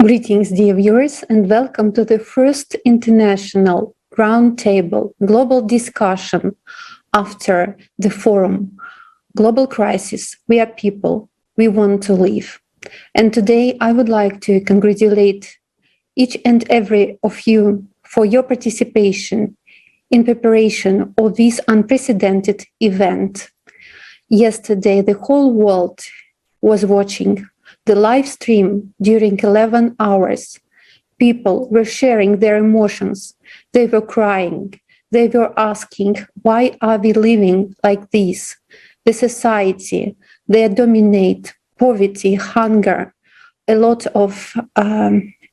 Greetings, dear viewers, and welcome to the first international roundtable global discussion after the forum Global Crisis. We are people, we want to live. And today I would like to congratulate each and every of you for your participation in preparation of this unprecedented event. Yesterday, the whole world was watching the live stream during 11 hours. People were sharing their emotions. They were crying. They were asking, why are we living like this? The society, they dominate poverty, hunger, a lot of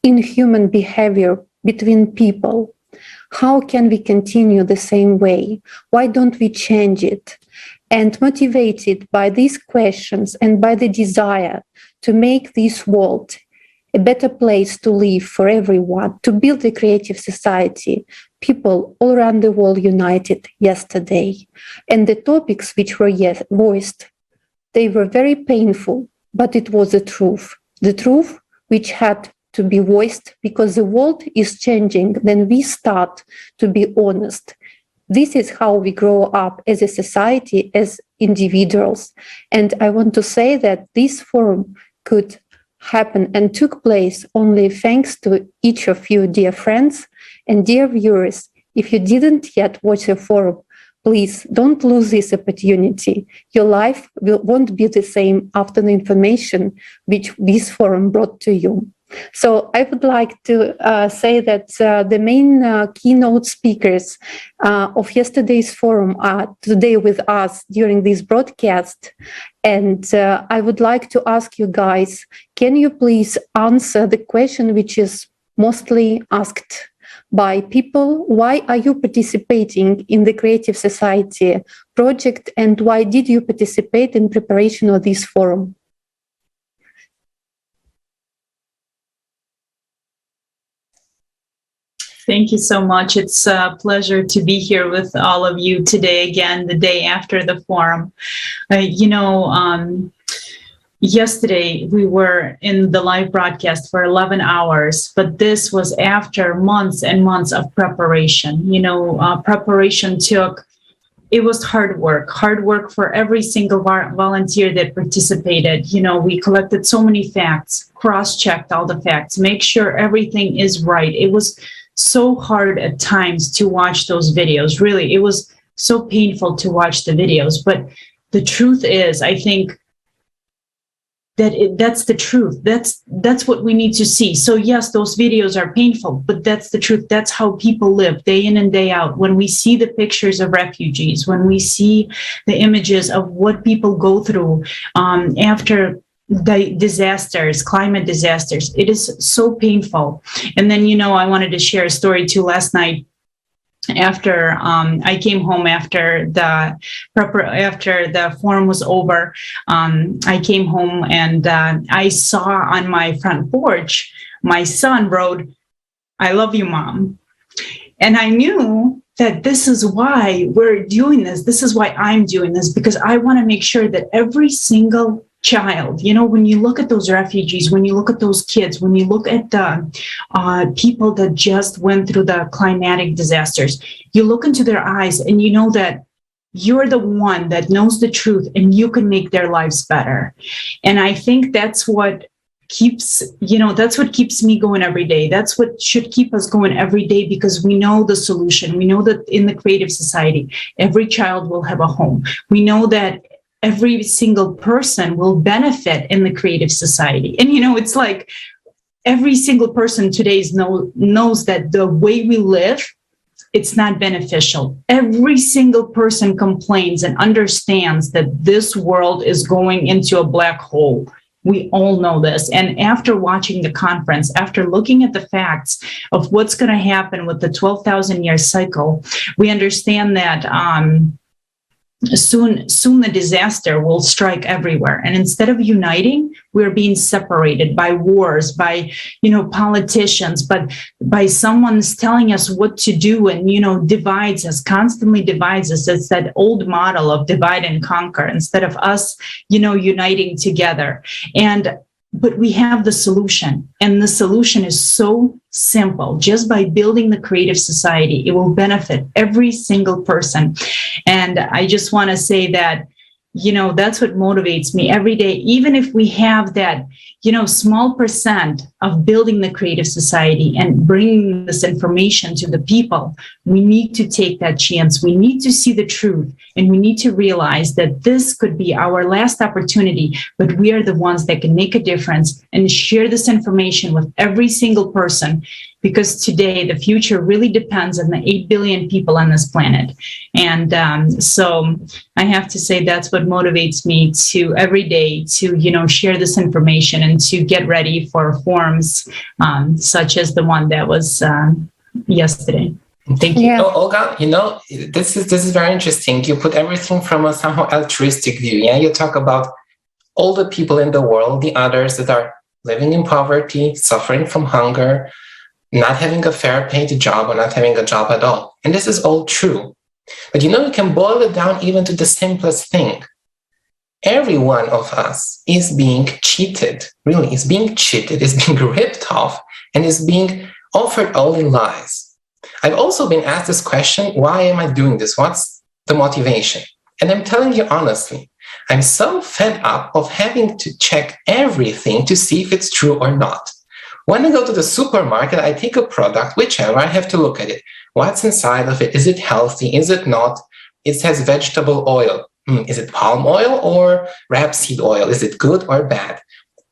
inhuman behavior between people. How can we continue the same way? Why don't we change it? And motivated by these questions and by the desire to make this world a better place to live for everyone, to build a creative society, people all around the world united yesterday. And the topics which were voiced, they were very painful, but it was the truth which had to be voiced because the world is changing. Then we start to be honest. This is how we grow up as a society, as individuals. And I want to say that this forum could happen and took place only thanks to each of you, dear friends and dear viewers. If you didn't yet watch the forum, please don't lose this opportunity. Your life won't be the same after the information which this forum brought to you. So I would like to say that the main keynote speakers of yesterday's forum are today with us during this broadcast. And I would like to ask you guys, can you please answer the question which is mostly asked by people? Why are you participating in the Creative Society project, and why did you participate in preparation of this forum? Thank you so much. It's a pleasure to be here with all of you today again, the day after the forum. Yesterday we were in the live broadcast for 11 hours, but this was after months and months of preparation. Preparation it was hard work for every single volunteer that participated. We collected so many facts, cross-checked all the facts, make sure everything is right. It was so hard at times to watch those videos. Really, it was so painful to watch the videos. But the truth is, I think that's the truth. That's what we need to see. So yes, those videos are painful, but that's the truth. That's how people live day in and day out. When we see the pictures of refugees, when we see the images of what people go through after the disasters, climate disasters, it is so painful. And then, I wanted to share a story too. Last night, after I came home after the forum was over, I came home and I saw on my front porch, my son wrote, "I love you, Mom." And I knew that this is why we're doing this. This is why I'm doing this, because I want to make sure that every single child, when you look at those refugees, when you look at those kids, when you look at the people that just went through the climatic disasters, you look into their eyes and you know that you're the one that knows the truth and you can make their lives better. And I think that's what keeps me going every day. That's what should keep us going every day, because we know the solution. We know that in the Creative Society, every child will have a home. We know that every single person will benefit in the Creative Society. And, it's like every single person today knows that the way we live, it's not beneficial. Every single person complains and understands that this world is going into a black hole. We all know this. And after watching the conference, after looking at the facts of what's going to happen with the 12,000-year cycle, we understand that soon the disaster will strike everywhere. And instead of uniting, we're being separated by wars, by, politicians, but by someone's telling us what to do and, constantly divides us. It's that old model of divide and conquer instead of us, uniting together. And but we have the solution. And the solution is so simple. Just by building the creative society, it will benefit every single person. And I just want to say that, you know, that's what motivates me every day. Even if we have that, you know, small percent of building the creative society and bringing this information to the people, we need to take that chance. We need to see the truth, and we need to realize that this could be our last opportunity, but we are the ones that can make a difference and share this information with every single person. Because today, the future really depends on the 8 billion people on this planet. And so I have to say that's what motivates me to every day to, you know, share this information and to get ready for forums such as the one that was yesterday. Thank you. Yeah. Olga, you know, this is very interesting. You put everything from a somehow altruistic view. Yeah, you talk about all the people in the world, the others that are living in poverty, suffering from hunger, not having a fair paid job or not having a job at all. And this is all true. But you know, you can boil it down even to the simplest thing. Every one of us is being cheated, really, is being cheated, is being ripped off, and is being offered only lies. I've also been asked this question, why am I doing this? What's the motivation? And I'm telling you honestly, I'm so fed up of having to check everything to see if it's true or not. When I go to the supermarket, I take a product, whichever, I have to look at it. What's inside of it? Is it healthy? Is it not? It says vegetable oil. Is it palm oil or rapeseed oil? Is it good or bad?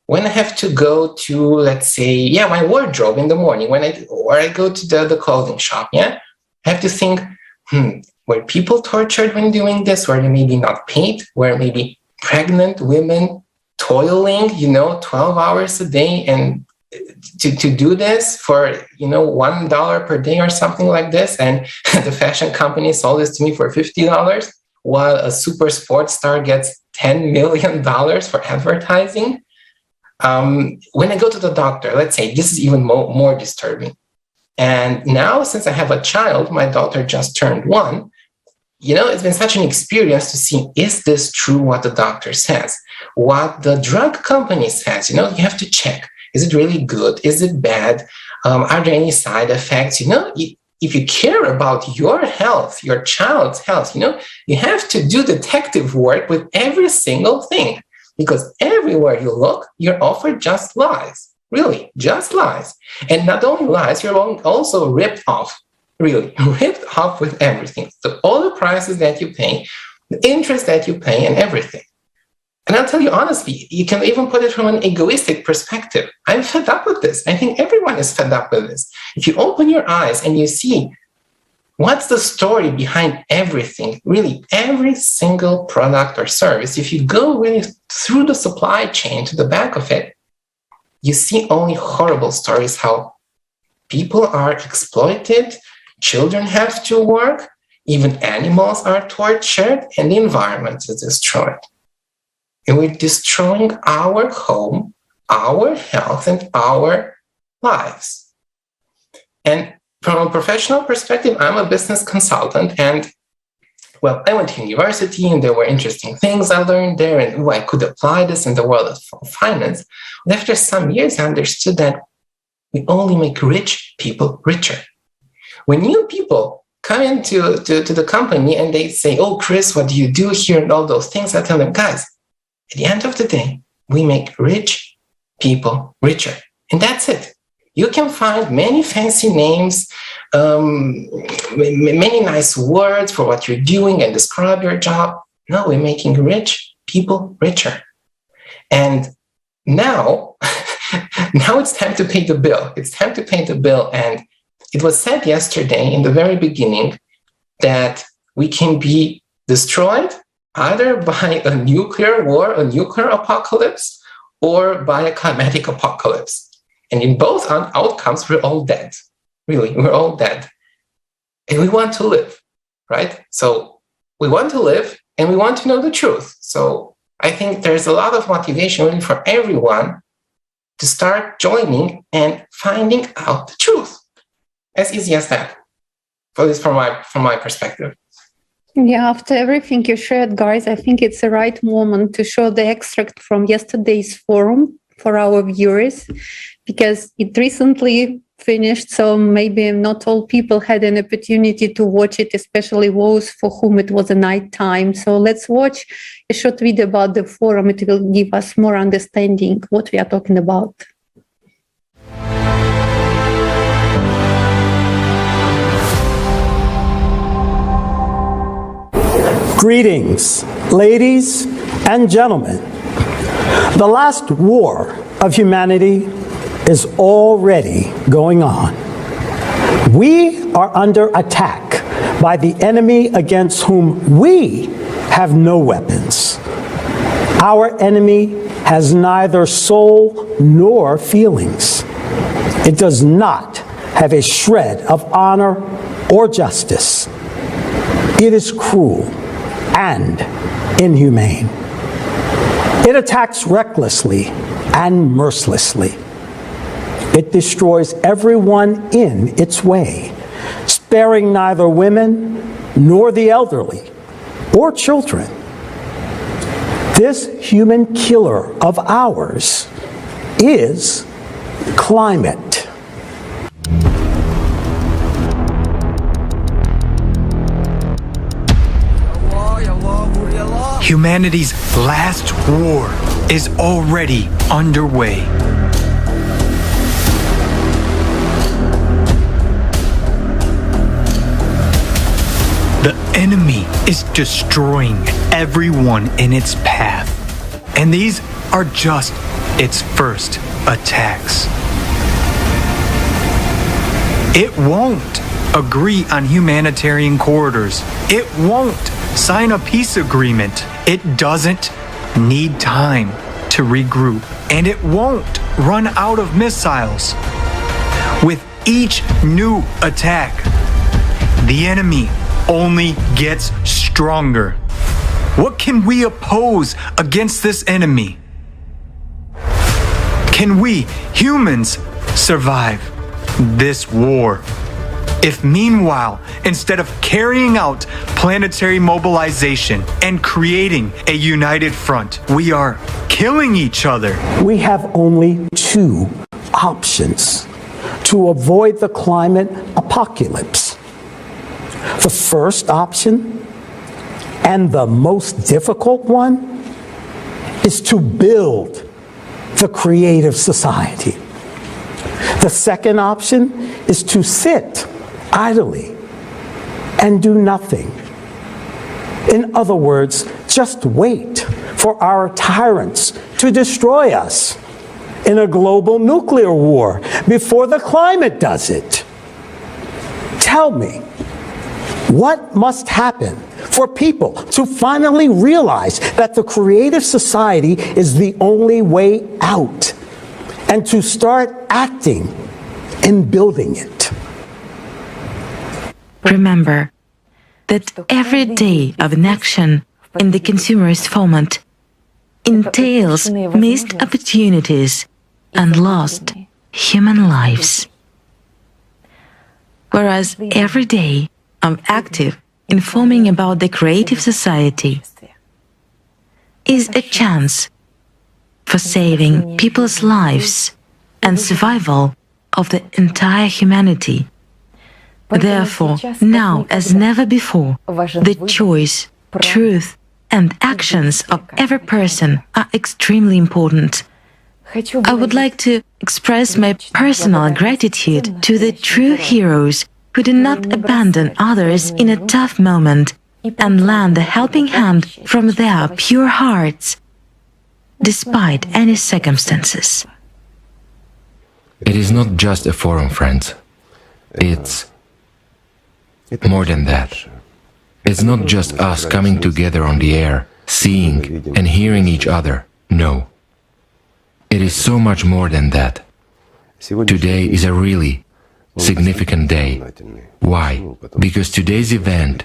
When I have to go to, let's say, my wardrobe in the morning, or I go to the clothing shop, I have to think, were people tortured when doing this? Were they maybe not paid? Were maybe pregnant women toiling, 12 hours a day and to do this for, $1 per day or something like this? And the fashion company sold this to me for $50, while a super sports star gets $10 million for advertising. When I go to the doctor, let's say, this is even more disturbing. And now, since I have a child, my daughter just turned 1, it's been such an experience to see, is this true what the doctor says? What the drug company says, you have to check. Is it really good? Is it bad? Are there any side effects? If you care about your health, your child's health, you have to do detective work with every single thing, because everywhere you look, you're offered just lies, really, just lies. And not only lies, you're also ripped off, really, ripped off with everything. So all the prices that you pay, the interest that you pay, and everything. And I'll tell you honestly, you can even put it from an egoistic perspective. I'm fed up with this. I think everyone is fed up with this. If you open your eyes and you see what's the story behind everything, really every single product or service, if you go really through the supply chain to the back of it, you see only horrible stories, how people are exploited, children have to work, even animals are tortured, and the environment is destroyed. And we're destroying our home, our health, and our lives. And from a professional perspective, I'm a business consultant. And, I went to university and there were interesting things I learned there. And I could apply this in the world of finance. But after some years, I understood that we only make rich people richer. When new people come into the company and they say, oh, Chris, what do you do here? And all those things, I tell them, guys, at the end of the day, we make rich people richer. And that's it. You can find many fancy names, many nice words for what you're doing and describe your job. No, we're making rich people richer. And now it's time to pay the bill. It's time to pay the bill. And it was said yesterday in the very beginning that we can be destroyed either by a nuclear war, a nuclear apocalypse, or by a climatic apocalypse. And in both outcomes, we're all dead. Really, we're all dead. And we want to live, right? So we want to live and we want to know the truth. So I think there's a lot of motivation really for everyone to start joining and finding out the truth. As easy as that. At least from my perspective. Yeah, after everything you shared, guys, I think it's the right moment to show the extract from yesterday's forum for our viewers because it recently finished, so maybe not all people had an opportunity to watch it, especially those for whom it was a night time. So let's watch a short video about the forum. It will give us more understanding what we are talking about. Greetings, ladies and gentlemen. The last war of humanity is already going on. We are under attack by the enemy against whom we have no weapons. Our enemy has neither soul nor feelings. It does not have a shred of honor or justice. It is cruel and inhumane. It attacks recklessly and mercilessly. It destroys everyone in its way, sparing neither women nor the elderly or children. This human killer of ours is climate. Humanity's last war is already underway. The enemy is destroying everyone in its path, and these are just its first attacks. It won't agree on humanitarian corridors. It won't sign a peace agreement. It doesn't need time to regroup, and it won't run out of missiles. With each new attack, the enemy only gets stronger. What can we oppose against this enemy? Can we, humans, survive this war? If meanwhile, instead of carrying out planetary mobilization and creating a united front, we are killing each other. We have only two options to avoid the climate apocalypse. The first option, and the most difficult one, is to build the creative society. The second option is to sit idly and do nothing. In other words, just wait for our tyrants to destroy us in a global nuclear war before the climate does it. Tell me, what must happen for people to finally realize that the creative society is the only way out and to start acting and building it? Remember that every day of inaction in the consumerist format entails missed opportunities and lost human lives. Whereas every day of active informing about the creative society is a chance for saving people's lives and survival of the entire humanity. Therefore, now as never before, the choice, truth, and actions of every person are extremely important. I would like to express my personal gratitude to the true heroes who did not abandon others in a tough moment and lend a helping hand from their pure hearts, despite any circumstances. It is not just a forum, friends. It's more than that. It's not just us coming together on the air, seeing and hearing each other. No. It is so much more than that. Today is a really significant day. Why? Because today's event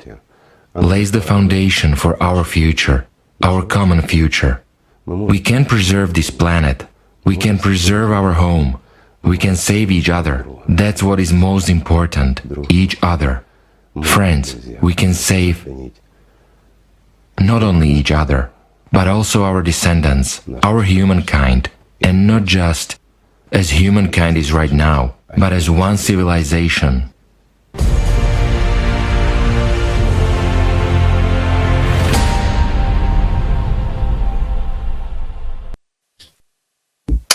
lays the foundation for our future, our common future. We can preserve this planet. We can preserve our home. We can save each other. That's what is most important. Each other. Friends, we can save not only each other, but also our descendants, our humankind. and not just as humankind is right now, but as one civilization.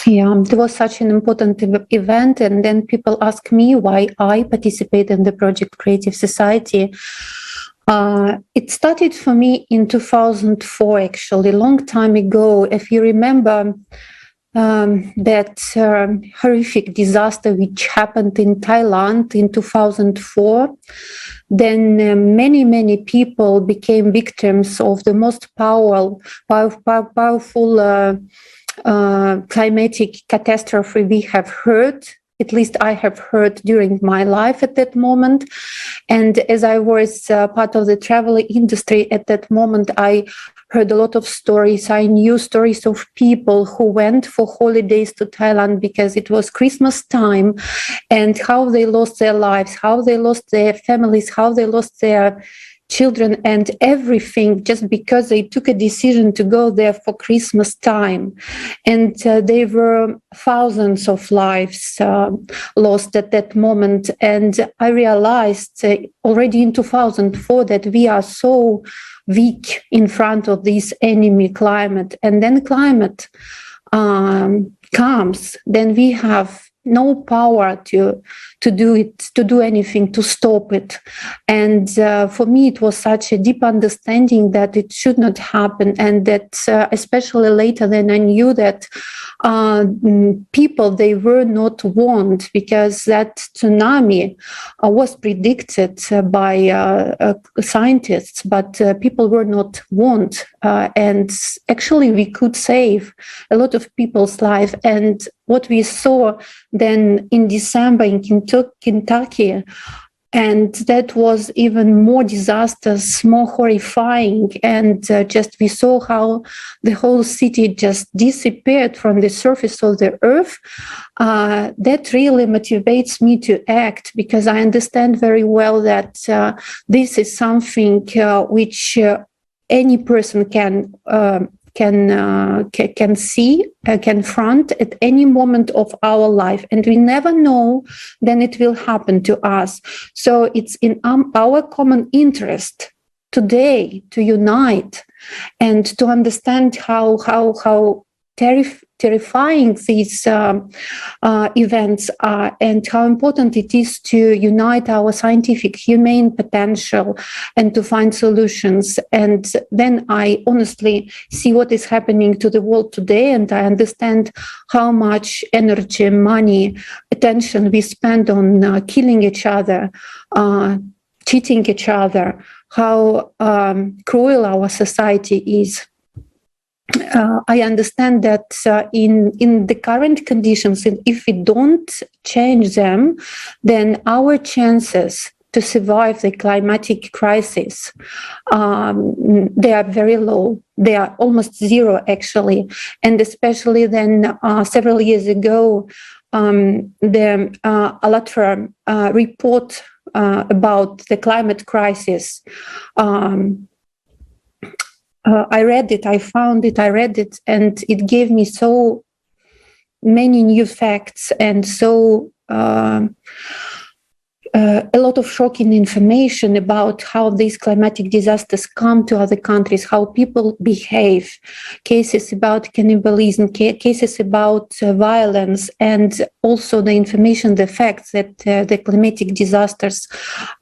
Yeah, it was such an important event, and then people ask me why I participate in the project Creative Society. It started for me in 2004, actually, a long time ago. If you remember that horrific disaster which happened in Thailand in 2004, then many people became victims of the most powerful climatic catastrophe we have heard. At least I have heard during my life at that moment. And as I was part of the travel industry at that moment, I heard a lot of stories. I knew stories of people who went for holidays to Thailand because it was Christmas time, and how they lost their lives, how they lost their families, how they lost their children and everything, just because they took a decision to go there for Christmas time. And there were thousands of lives lost at that moment. And I realized already in 2004 that we are so weak in front of this enemy climate. And then climate comes, then we have no power to do anything to stop it. And for me, it was such a deep understanding that it should not happen, and that especially later then I knew that people, they were not warned, because that tsunami was predicted by scientists, but people were not warned. And actually we could save a lot of people's life. And what we saw then in December in Kentucky, and that was even more disastrous, more horrifying. And just we saw how the whole city just disappeared from the surface of the earth. That really motivates me to act, because I understand very well that this is something which any person can see, confront at any moment of our life, and we never know then it will happen to us. So it's in our common interest today to unite and to understand how terrifying these events are, and how important it is to unite our scientific, humane potential and to find solutions. And then I honestly see what is happening to the world today, and I understand how much energy, money, attention we spend on killing each other, cheating each other, how cruel our society is. I understand that in the current conditions, if we don't change them, then our chances to survive the climatic crisis, they are very low. They are almost zero, actually. And especially then several years ago, the ALLATRA report about the climate crisis, I read it, I read it, and it gave me so many new facts and so a lot of shocking information about how these climatic disasters come to other countries, how people behave, cases about cannibalism, cases about violence, and also the information, the facts that the climatic disasters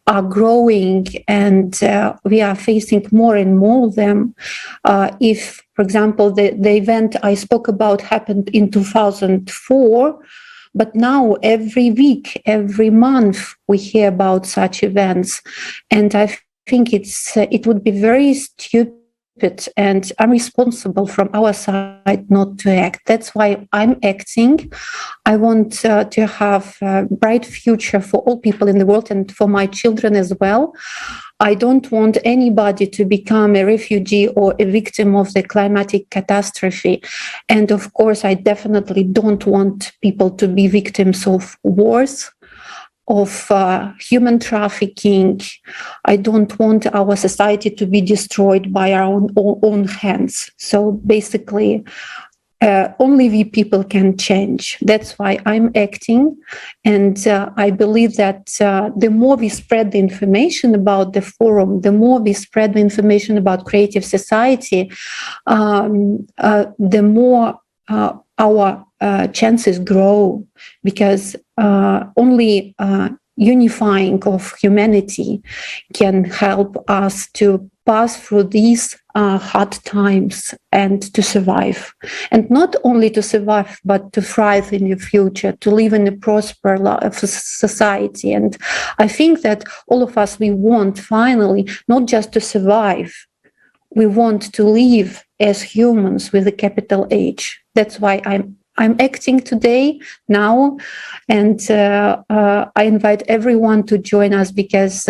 are growing, and we are facing more and more of them. If, for example, the event I spoke about happened in 2004, but now every week, every month, we hear about such events. And I think it would be very stupid and irresponsible from our side not to act. That's why I'm acting. I want to have a bright future for all people in the world and for my children as well. I don't want anybody to become a refugee or a victim of the climatic catastrophe. And of course, I definitely don't want people to be victims of wars, of human trafficking. I don't want our society to be destroyed by our own hands. So basically, only we people can change. That's why I'm acting. And I believe that the more we spread the information about the forum, the more we spread the information about creative society, the more our chances grow, because only unifying of humanity can help us to pass through these hard times and to survive. And not only to survive, but to thrive in the future, to live in a prosperous society. And I think that all of us, we want finally not just to survive, we want to live as humans with a capital H. That's why I'm acting today, now, and I invite everyone to join us, because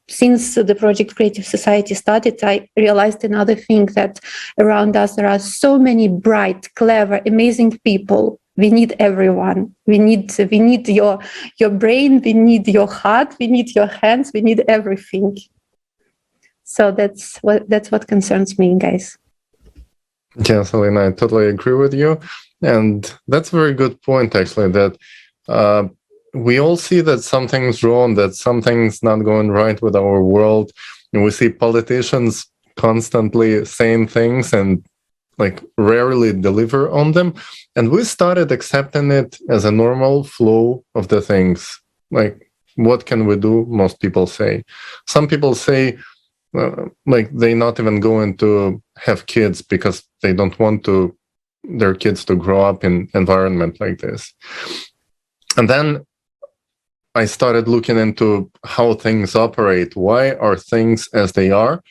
since the project Creative Society started, I realized another thing, that around us there are so many bright, clever, amazing people. We need everyone. We need your brain. We need your heart. We need your hands. We need everything. So that's what concerns me, guys. Yes, Elena, I totally agree with you. And that's a very good point, actually, that we all see that something's wrong, that something's not going right with our world. And we see politicians constantly saying things and like rarely deliver on them. And we started accepting it as a normal flow of the things. Like, what can we do? Most people say. Some people say, like, they're not even going to have kids because they don't want their kids to grow up in environment like this. And then I started looking into how things operate. Why are things as they are?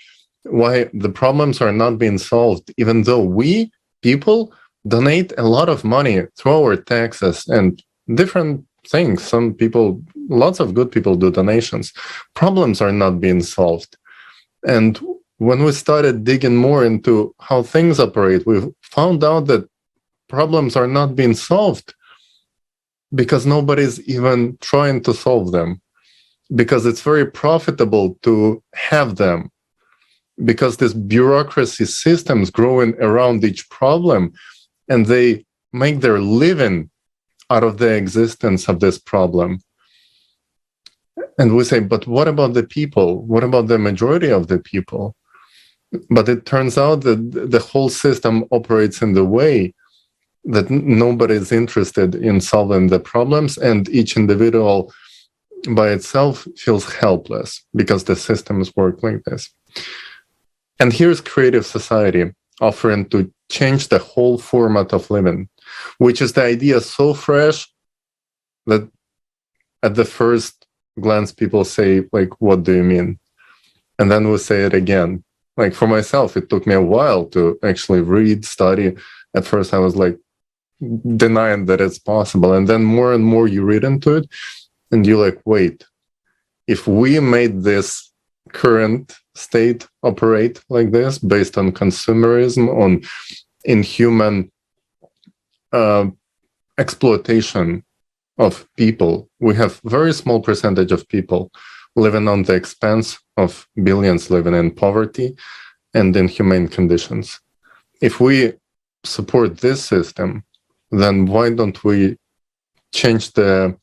Why the problems are not being solved, even though we, people, donate a lot of money through our taxes and different things. Some people, lots of good people do donations. Problems are not being solved. And when we started digging more into how things operate, we found out that problems are not being solved because nobody's even trying to solve them, because it's very profitable to have them, because this bureaucracy systems growing around each problem, and they make their living out of the existence of this problem. And we say, but what about the people? What about the majority of the people? But it turns out that the whole system operates in the way that nobody is interested in solving the problems, and each individual by itself feels helpless because the systems work like this. And here's Creative Society offering to change the whole format of living, which is the idea so fresh that at the first glance people say, like, what do you mean? And then we say it again. Like, for myself, it took me a while to actually read, study. At first I was like denying that it's possible, and then more and more you read into it and you're like, wait, if we made this current state operate like this based on consumerism, on inhuman exploitation of people, we have very small percentage of people living on the expense of billions living in poverty and inhumane conditions. If we support this system, then why don't we change the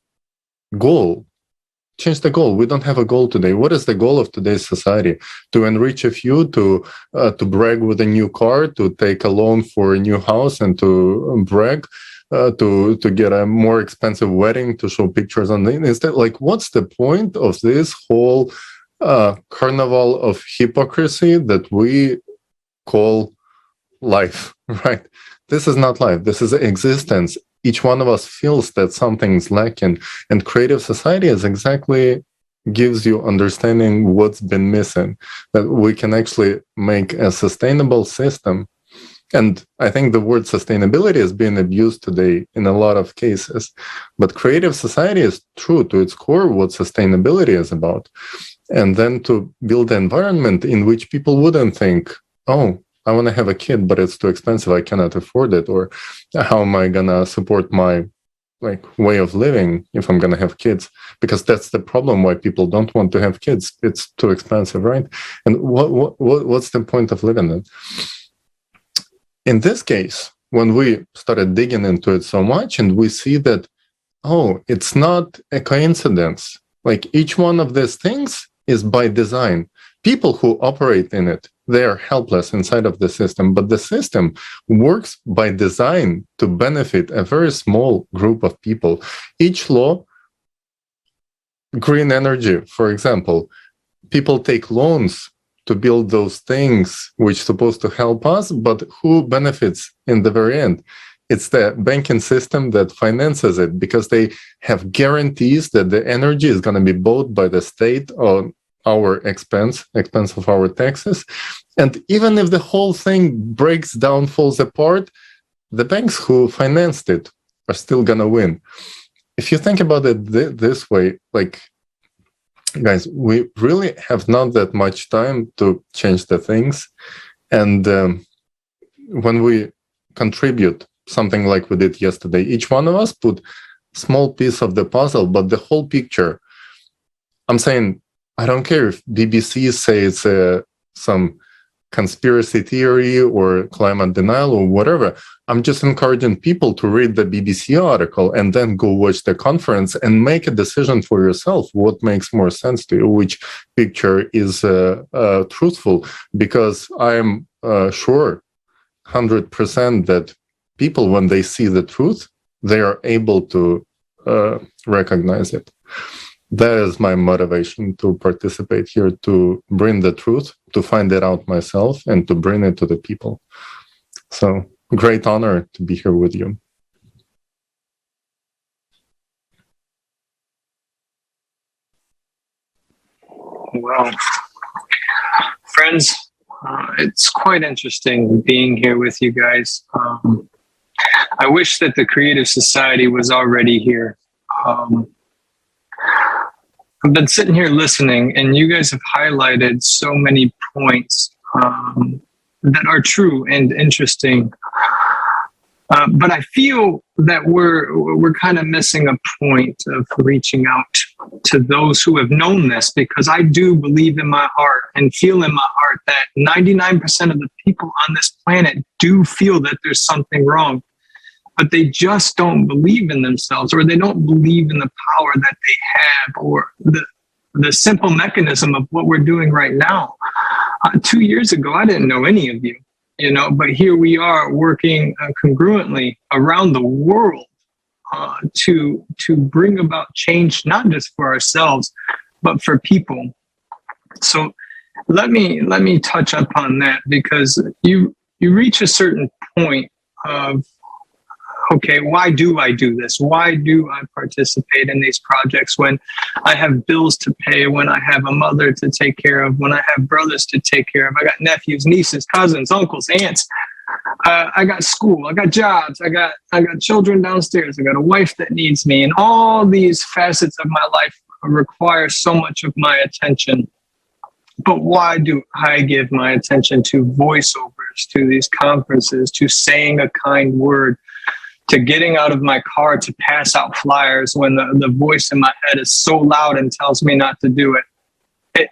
goal? Change the goal. We don't have a goal today. What is the goal of today's society? To enrich a few, to brag with a new car, to take a loan for a new house, and to brag, to get a more expensive wedding, to show pictures on the instead. Like, what's the point of this whole carnival of hypocrisy that we call life, right? This is not life. This is existence. Each one of us feels that something's lacking, and Creative Society is exactly gives you understanding what's been missing, that we can actually make a sustainable system. And I think the word sustainability is being abused today in a lot of cases, but Creative Society is true to its core what sustainability is about. And then to build an environment in which people wouldn't think, oh, I want to have a kid, but it's too expensive, I cannot afford it, or how am I gonna support my way of living if I'm gonna have kids? Because that's the problem why people don't want to have kids. It's too expensive, right? And what's the point of living then? In this case, when we started digging into it so much, and we see that, oh, it's not a coincidence. Like each one of these things is by design. People who operate in it, they are helpless inside of the system, but the system works by design to benefit a very small group of people. Each law, green energy, for example, people take loans to build those things which are supposed to help us, but who benefits in the very end? It's the banking system that finances it, because they have guarantees that the energy is going to be bought by the state on our expense of our taxes. And even if the whole thing breaks down, falls apart, the banks who financed it are still going to win. If you think about it this way, like, guys, we really have not that much time to change the things. And when we contribute something like we did yesterday, each one of us put small piece of the puzzle, but the whole picture. I'm saying, I don't care if BBC say it's some conspiracy theory or climate denial or whatever. I'm just encouraging people to read the BBC article and then go watch the conference and make a decision for yourself what makes more sense to you, which picture is truthful. Because I'm sure 100% that people, when they see the truth, they are able to recognize it. That is my motivation to participate here, to bring the truth, to find it out myself, and to bring it to the people. So, great honor to be here with you. Well, friends, it's quite interesting being here with you guys. I wish that the Creative Society was already here. I've been sitting here listening, and you guys have highlighted so many points that are true and interesting. But I feel that we're kind of missing a point of reaching out to those who have known this, because I do believe in my heart and feel in my heart that 99% of the people on this planet do feel that there's something wrong, but they just don't believe in themselves, or they don't believe in the power that they have, or the simple mechanism of what we're doing right now. 2 years ago, I didn't know any of you, but here we are working congruently around the world to bring about change, not just for ourselves, but for people. So let me touch upon that, because you reach a certain point of, okay, why do I do this? Why do I participate in these projects when I have bills to pay, when I have a mother to take care of, when I have brothers to take care of? I got nephews, nieces, cousins, uncles, aunts. I got school, I got jobs, I got children downstairs, I got a wife that needs me, and all these facets of my life require so much of my attention. But why do I give my attention to voiceovers, to these conferences, to saying a kind word, to getting out of my car to pass out flyers when the voice in my head is so loud and tells me not to do it?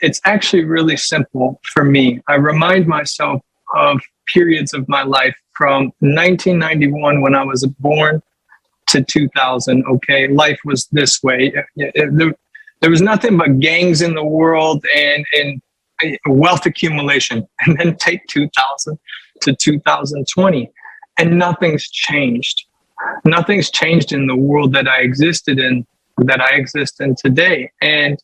It's actually really simple for me. I remind myself of periods of my life from 1991, when I was born, to 2000. Okay, life was this way. There was nothing but gangs in the world and wealth accumulation. And then take 2000 to 2020, and nothing's changed. Nothing's changed in the world that I existed in, that I exist in today. And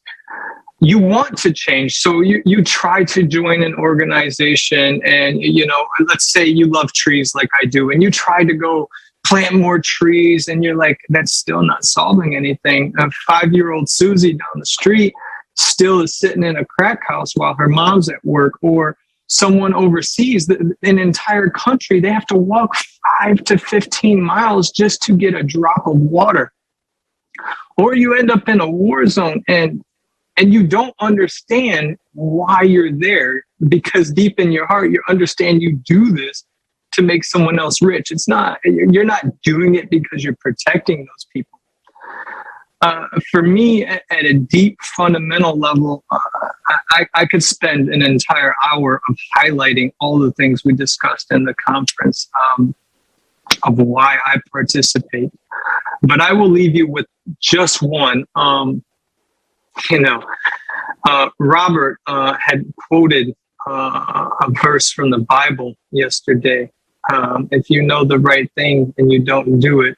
you want to change. So you try to join an organization, and, let's say you love trees like I do, and you try to go plant more trees, and you're like, that's still not solving anything. A 5-year-old Susie down the street still is sitting in a crack house while her mom's at work, or someone overseas, an entire country, they have to walk 5 to 15 miles just to get a drop of water. Or you end up in a war zone, and you don't understand why you're there, because deep in your heart, you understand you do this to make someone else rich. You're not doing it because you're protecting those people. For me, at a deep fundamental level, I could spend an entire hour of highlighting all the things we discussed in the conference. of why I participate. But I will leave you with just one. Robert had quoted a verse from the Bible yesterday. If you know the right thing and you don't do it,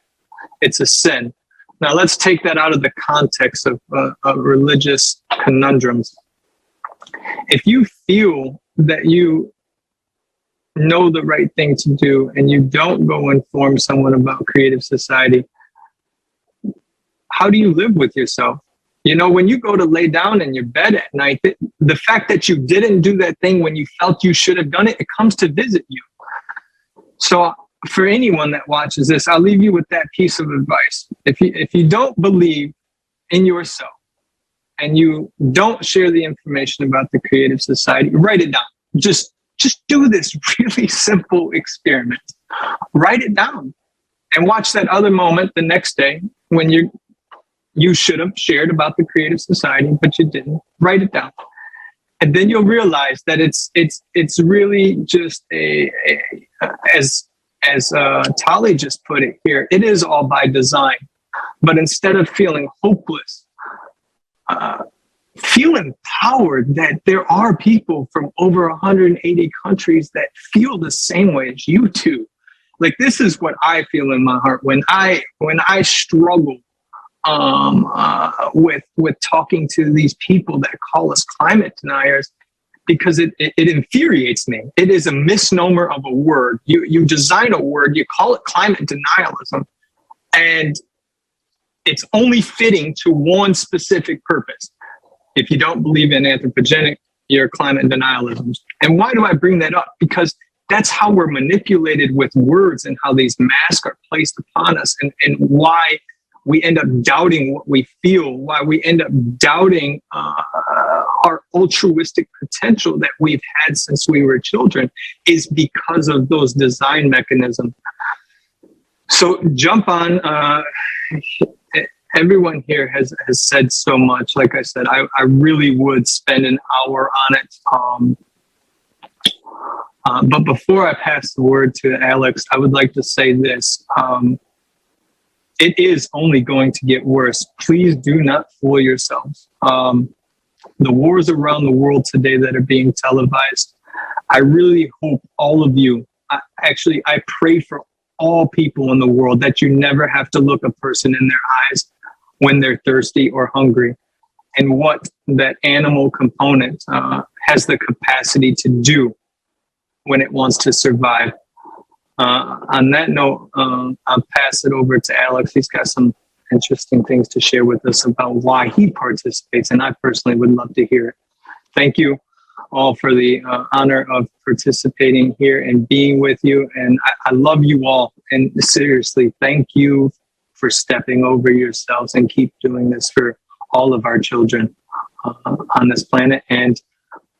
it's a sin. Now let's take that out of the context of religious conundrums. If you feel that you know the right thing to do and you don't go inform someone about creative society, how do you live with yourself? You know, when you go to lay down in your bed at night, the fact that you didn't do that thing when you felt you should have done it, it comes to visit you. So for anyone that watches this, I'll leave you with that piece of advice. If you don't believe in yourself and you don't share the information about the creative society, write it down. Just do this really simple experiment. Write it down and watch that other moment the next day when you should have shared about the creative society, but you didn't. Write it down. And then you'll realize that it's really just as Tali just put it here, it is all by design. But instead of feeling hopeless, feel empowered that there are people from over 180 countries that feel the same way as you do. Like, this is what I feel in my heart when I struggle with talking to these people that call us climate deniers, because it infuriates me. It is a misnomer of a word. You design a word, you call it climate denialism, and it's only fitting to one specific purpose. If you don't believe in anthropogenic, you're climate denialism. And why do I bring that up? Because that's how we're manipulated with words and how these masks are placed upon us, and why we end up doubting what we feel, why we end up doubting our altruistic potential that we've had since we were children, is because of those design mechanisms. So jump on. Everyone here has said so much. Like I said, I really would spend an hour on it. But before I pass the word to Alex, I would like to say this. It is only going to get worse. Please do not fool yourselves. The wars around the world today that are being televised, I really hope all of you, I pray for all people in the world that you never have to look a person in their eyes when they're thirsty or hungry, and what that animal component has the capacity to do when it wants to survive. On that note, I'll pass it over to Alex. He's got some interesting things to share with us about why he participates, and I personally would love to hear it. Thank you all for the honor of participating here and being with you, and I love you all, and seriously, thank you for stepping over yourselves, and keep doing this for all of our children on this planet, and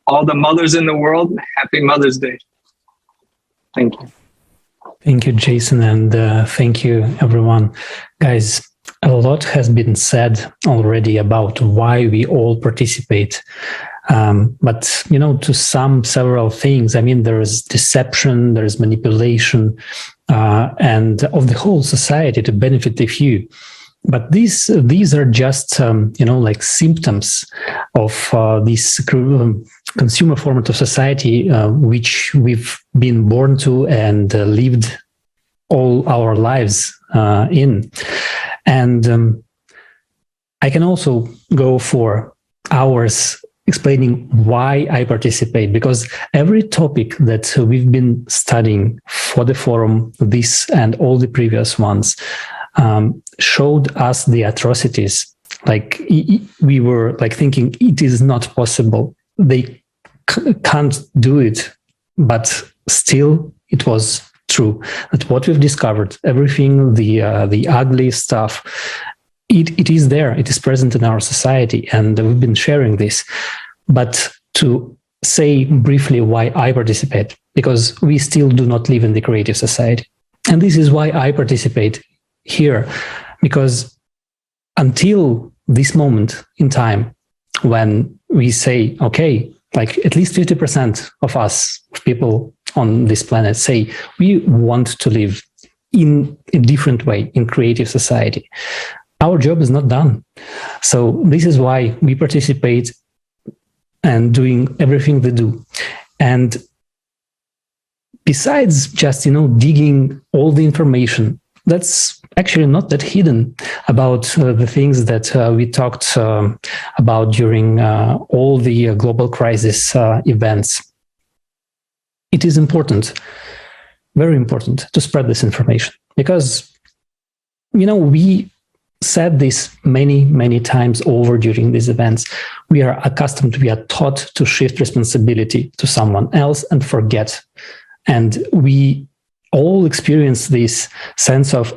all the mothers in the world. Happy Mother's Day. Thank you. Thank you, Jason, and thank you, everyone. Guys, a lot has been said already about why we all participate. But, to sum several things, I mean, there is deception, there is manipulation, and of the whole society to benefit the few. But these are just, like symptoms of this consumer format of society, which we've been born to and lived all our lives in. And I can also go for hours explaining why I participate, because every topic that we've been studying for the forum, this and all the previous ones, showed us the atrocities. Like, we were like thinking it is not possible. They can't do it, but still it was true that what we've discovered, everything, the ugly stuff, it is there. It is present in our society, and we've been sharing this. But to say briefly why I participate, because we still do not live in the creative society. And this is why I participate here, because until this moment in time, when we say, okay, like at least 50% of us, people on this planet, say we want to live in a different way in creative society. Our job is not done. So this is why we participate and doing everything they do. And besides just, digging all the information, that's actually not that hidden about the things that we talked about during all the global crisis events. It is important, very important, to spread this information because, we said this many, many times over during these events. We are taught to shift responsibility to someone else and forget. And we all experience this sense of,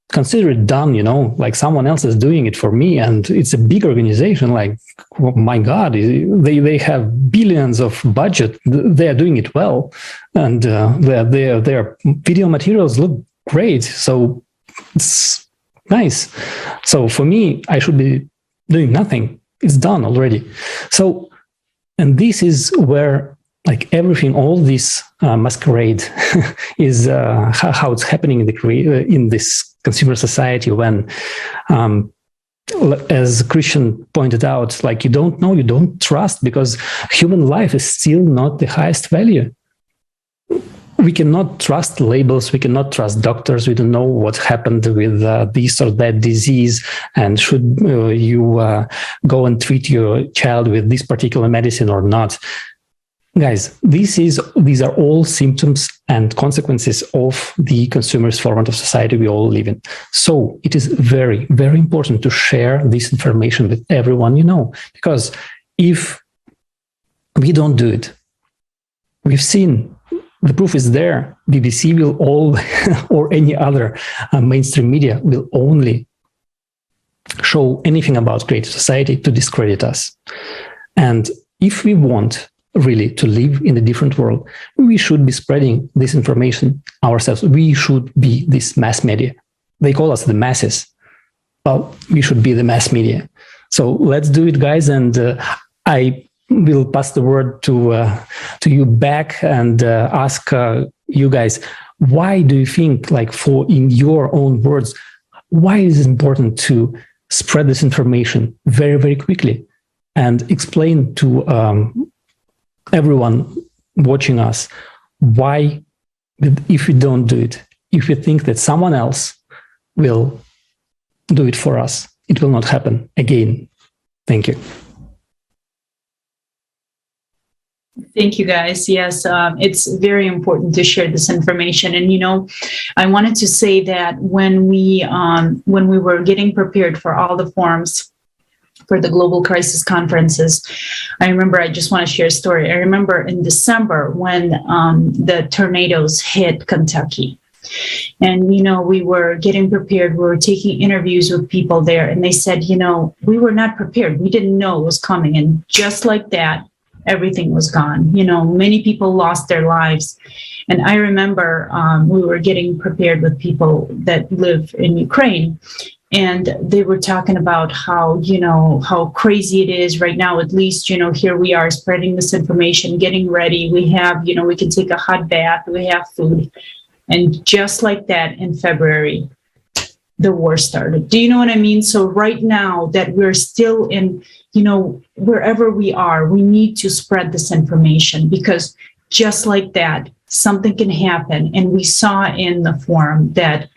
consider it done, like someone else is doing it for me. And it's a big organization. Like, oh my God, they have billions of budget. They are doing it well. And their video materials look great. So it's nice. So for me, I should be doing nothing. It's done already. So, and this is where everything, all this masquerade is how it's happening in this consumer society when, as Christian pointed out, you don't know, you don't trust, because human life is still not the highest value. We cannot trust labels. We cannot trust doctors. We don't know what happened with this or that disease. And should you go and treat your child with this particular medicine or not? Guys, these are all symptoms and consequences of the consumerist format of society we all live in. So it is very, very important to share this information with everyone because if we don't do it, we've seen, the proof is there. BBC will or any other mainstream media will only show anything about creative society to discredit us. And if we want really to live in a different world, we should be spreading this information ourselves. We should be this mass media. They call us the masses. Well, we should be the mass media. So let's do it, guys. And I will pass the word to you back and ask you guys, why do you think, in your own words, why is it important to spread this information very, very quickly and explain to everyone watching us why, if we don't do it, if we think that someone else will do it for us, it will not happen again. Thank you. Thank you, guys. Yes, it's very important to share this information. And, I wanted to say that when we were getting prepared for all the forums for the global crisis conferences, I just want to share a story. I remember in December when the tornadoes hit Kentucky. And, we were getting prepared. We were taking interviews with people there. And they said, we were not prepared. We didn't know it was coming. And just like that, everything was gone. Many people lost their lives. And I remember we were getting prepared with people that live in Ukraine. And they were talking about how crazy it is right now. At least, here we are spreading this information, getting ready. We have, we can take a hot bath. We have food. And just like that, in February, the war started. Do you know what I mean? So right now that we're still in, wherever we are, we need to spread this information, because just like that, something can happen. And we saw in the forum that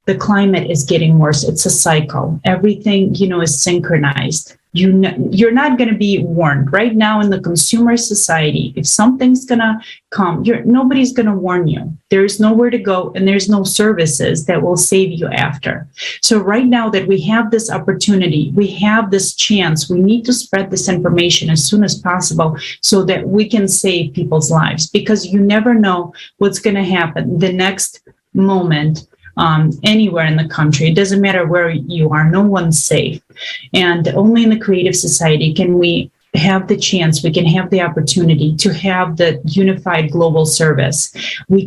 the climate is getting worse. It's a cycle. Everything, is synchronized. You're not going to be warned right now in the consumer society. If something's going to come, nobody's going to warn you. There's nowhere to go, and there's no services that will save you after. So right now that we have this opportunity, we have this chance, we need to spread this information as soon as possible so that we can save people's lives, because you never know what's going to happen the next moment. Anywhere in the country. It doesn't matter where you are, no one's safe. And only in the creative society can we have the chance, we can have the opportunity to have the unified global service. We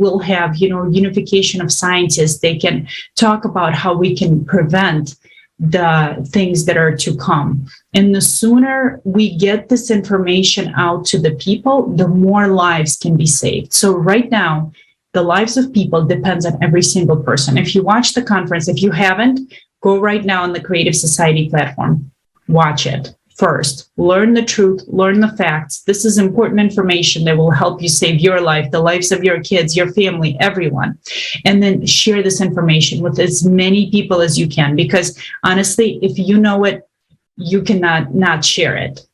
will have, unification of scientists. They can talk about how we can prevent the things that are to come. And the sooner we get this information out to the people, the more lives can be saved. So right now, the lives of people depends on every single person. If you watch the conference, if you haven't, go right now on the Creative Society platform. Watch it first. Learn the truth, learn the facts. This is important information that will help you save your life, the lives of your kids, your family, everyone. And then share this information with as many people as you can, because honestly, if you know it, you cannot not share it.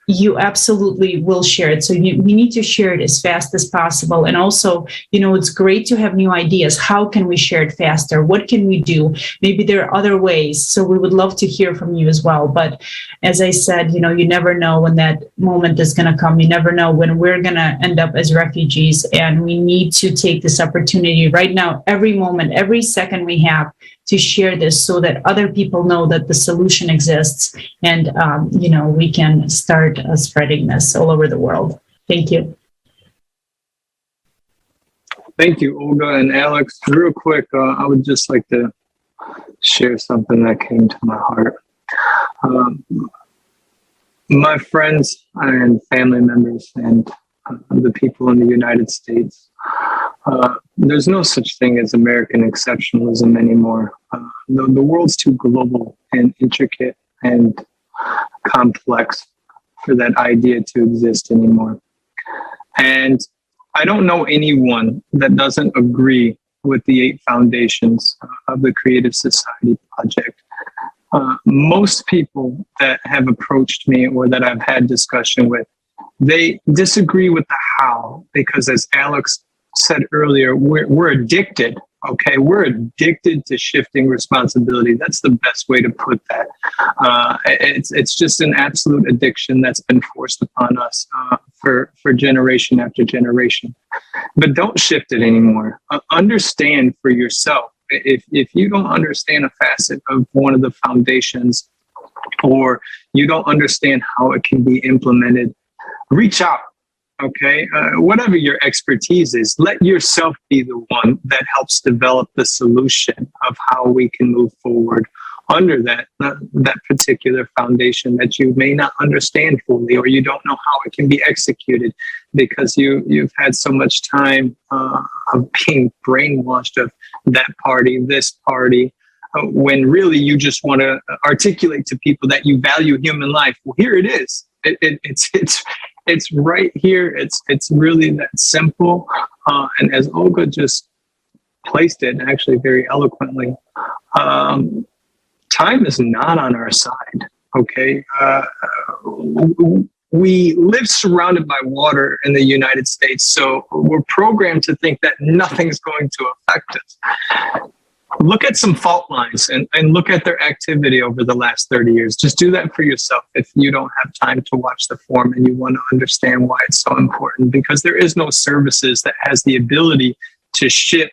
You absolutely will share it. So we need to share it as fast as possible. And also, it's great to have new ideas. How can we share it faster? What can we do? Maybe there are other ways. So we would love to hear from you as well. But as I said, you never know when that moment is going to come. You never know when we're going to end up as refugees. And we need to take this opportunity right now, every moment, every second we have, to share this so that other people know that the solution exists, and we can start spreading this all over the world. Thank you. Thank you, Olga and Alex. Real quick, I would just like to share something that came to my heart. My friends and family members and the people in the United States, there's no such thing as American exceptionalism anymore. The world's too global and intricate and complex for that idea to exist anymore. And I don't know anyone that doesn't agree with the 8 foundations of the Creative Society project. Most people that have approached me or that I've had discussion with, they disagree with the how, because as Alex said earlier, we're addicted. Okay, we're addicted to shifting responsibility. That's the best way to put that. It's just an absolute addiction that's been forced upon us for generation after generation. But don't shift it anymore. Understand for yourself. If you don't understand a facet of one of the foundations, or you don't understand how it can be implemented, reach out. Okay, whatever your expertise is, let yourself be the one that helps develop the solution of how we can move forward under that particular foundation that you may not understand fully, or you don't know how it can be executed because you've had so much time of being brainwashed of that party, this party, when really you just want to articulate to people that you value human life. Well, here it is. It's right here. It's really that simple. And as Olga just placed it, actually very eloquently, time is not on our side. Okay, we live surrounded by water in the United States, so we're programmed to think that nothing's going to affect us. Look at some fault lines and look at their activity over the last 30 years. Just do that for yourself if you don't have time to watch the forum and you want to understand why it's so important, because there is no services that has the ability to ship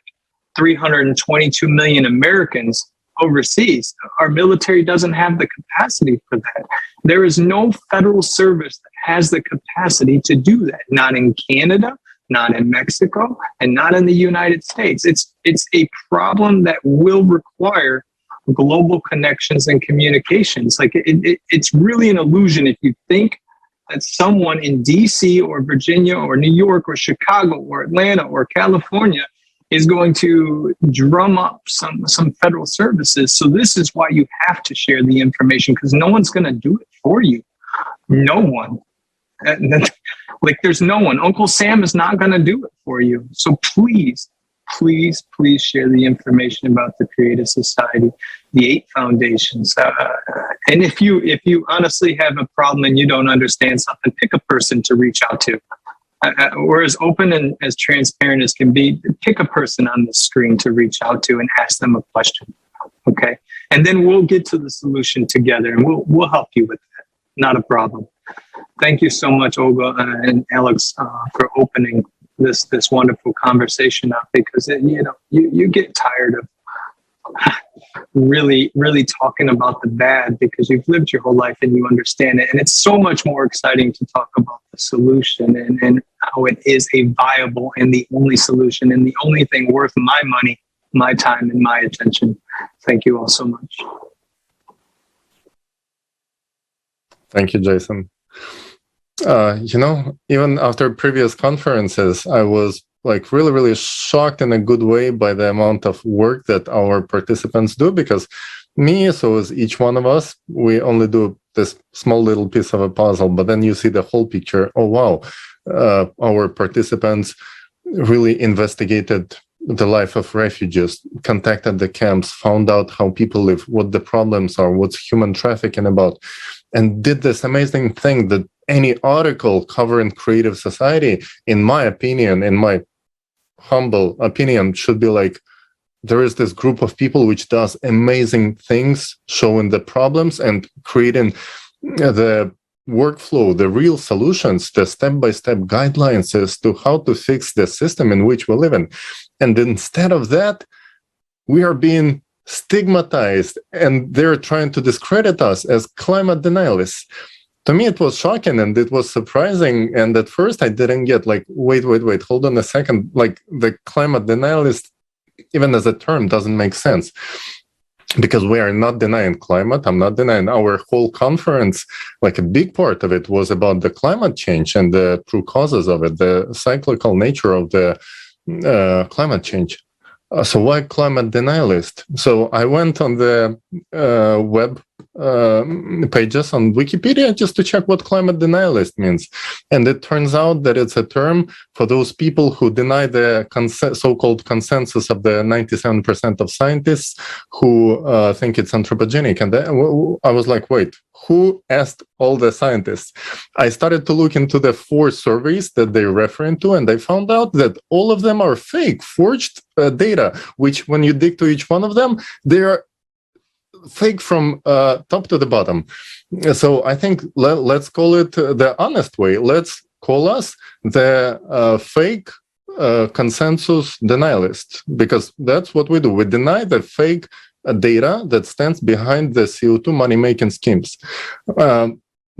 322 million Americans overseas. Our military doesn't have the capacity for that. There is no federal service that has the capacity to do that. Not in Canada, not in Mexico, and not in the United States. It's a problem that will require global connections and communications. Like it's really an illusion if you think that someone in DC or Virginia or New York or Chicago or Atlanta or California is going to drum up some federal services. So this is why you have to share the information, because no one's going to do it for you. No one. Like there's no one. Uncle Sam is not going to do it for you. So please share the information about the Creative Society, the 8 foundations. And if you honestly have a problem and you don't understand something, pick a person to reach out to. We're as open and as transparent as can be. Pick a person on the screen to reach out to and ask them a question. Okay, and then we'll get to the solution together, and we'll help you with that. Not a problem. Thank you so much, Olga and Alex, for opening this wonderful conversation up, because you get tired of really talking about the bad, because you've lived your whole life and you understand it, and it's so much more exciting to talk about the solution and how it is a viable and the only solution and the only thing worth my money, my time, and my attention. Thank you all so much. Thank you, Jason. Even after previous conferences, I was like really, really shocked in a good way by the amount of work that our participants do, because me, so as each one of us, we only do this small little piece of a puzzle, but then you see the whole picture. Oh, wow. Our participants really investigated the life of refugees, contacted the camps, found out how people live, what the problems are, what's human trafficking about, and did this amazing thing that any article covering creative society, in my opinion, in my humble opinion, should be like, there is this group of people which does amazing things, showing the problems and creating the workflow, the real solutions, the step-by-step guidelines as to how to fix the system in which we live in. And instead of that, we are being stigmatized, and they're trying to discredit us as climate denialists. To me, it was shocking and it was surprising. And at first I didn't get like, wait, hold on a second. Like the climate denialist, even as a term, doesn't make sense. Because we are not denying climate. I'm not denying. Our whole conference, like a big part of it, was about the climate change and the true causes of it, the cyclical nature of the climate change. So why climate denialist? So I went on the web pages on Wikipedia just to check what climate denialist means. And it turns out that it's a term for those people who deny the so-called consensus of the 97% of scientists who think it's anthropogenic. And I was like, wait, who asked all the scientists? I started to look into the 4 surveys that they're referring to, and I found out that all of them are fake, forged data, which when you dig to each one of them, they are fake from top to the bottom. So I think let's call it the honest way. Let's call us the fake consensus denialists, because that's what we do. We deny the fake data that stands behind the CO2 money-making schemes.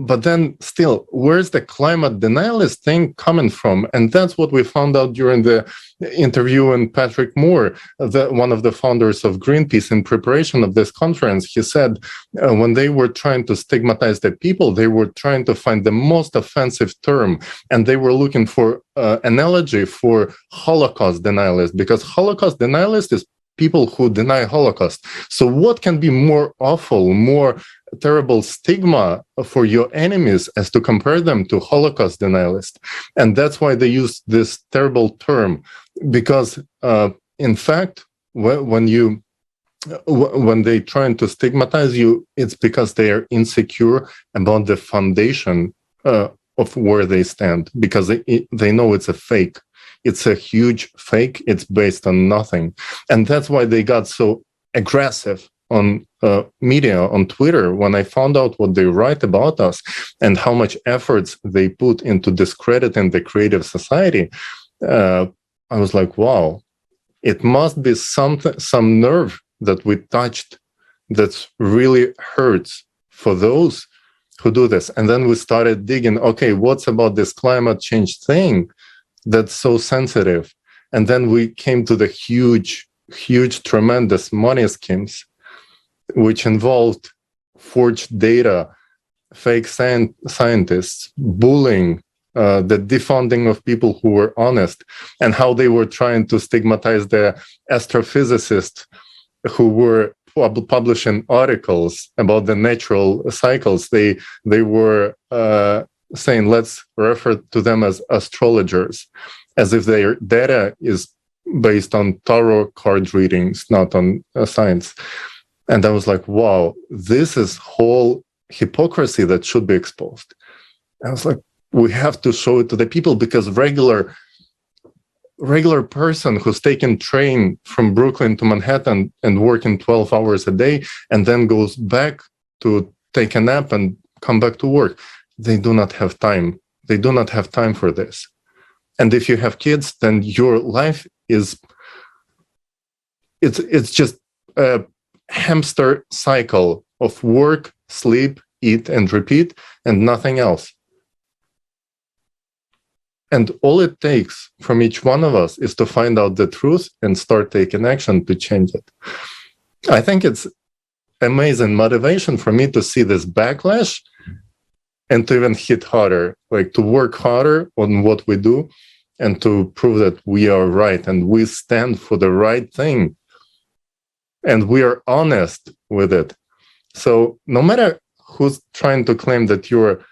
But then still, where's the climate denialist thing coming from? And that's what we found out during the interview. And Patrick Moore, one of the founders of Greenpeace, in preparation of this conference, he said when they were trying to stigmatize the people, they were trying to find the most offensive term. And they were looking for analogy for Holocaust denialists, because Holocaust denialist is people who deny Holocaust. So what can be more awful, more terrible stigma for your enemies as to compare them to Holocaust denialists? And that's why they use this terrible term, because in fact, when they trying to stigmatize you, it's because they are insecure about the foundation of where they stand, because they know it's a fake. It's a huge fake. It's based on nothing. And that's why they got so aggressive on media, on Twitter, when I found out what they write about us and how much efforts they put into discrediting the creative society. I was like, wow, it must be some nerve that we touched that really hurts for those who do this. And then we started digging, okay, what's about this climate change thing that's so sensitive? And then we came to the huge, tremendous money schemes, which involved forged data, fake scientists, bullying, the defunding of people who were honest, and how they were trying to stigmatize the astrophysicists who were publishing articles about the natural cycles. They were saying, let's refer to them as astrologers, as if their data is based on tarot card readings, not on science. And I was like, wow, this is whole hypocrisy that should be exposed. I was like, we have to show it to the people, because regular person who's taking train from Brooklyn to Manhattan and working 12 hours a day and then goes back to take a nap and come back to work, they do not have time. They do not have time for this. And if you have kids, then your life is, it's just a hamster cycle of work, sleep, eat, and repeat, and nothing else. And all it takes from each one of us is to find out the truth and start taking action to change it. I think it's amazing motivation for me to see this backlash and to even hit harder, like to work harder on what we do and to prove that we are right and we stand for the right thing and we are honest with it. So no matter who's trying to claim that you're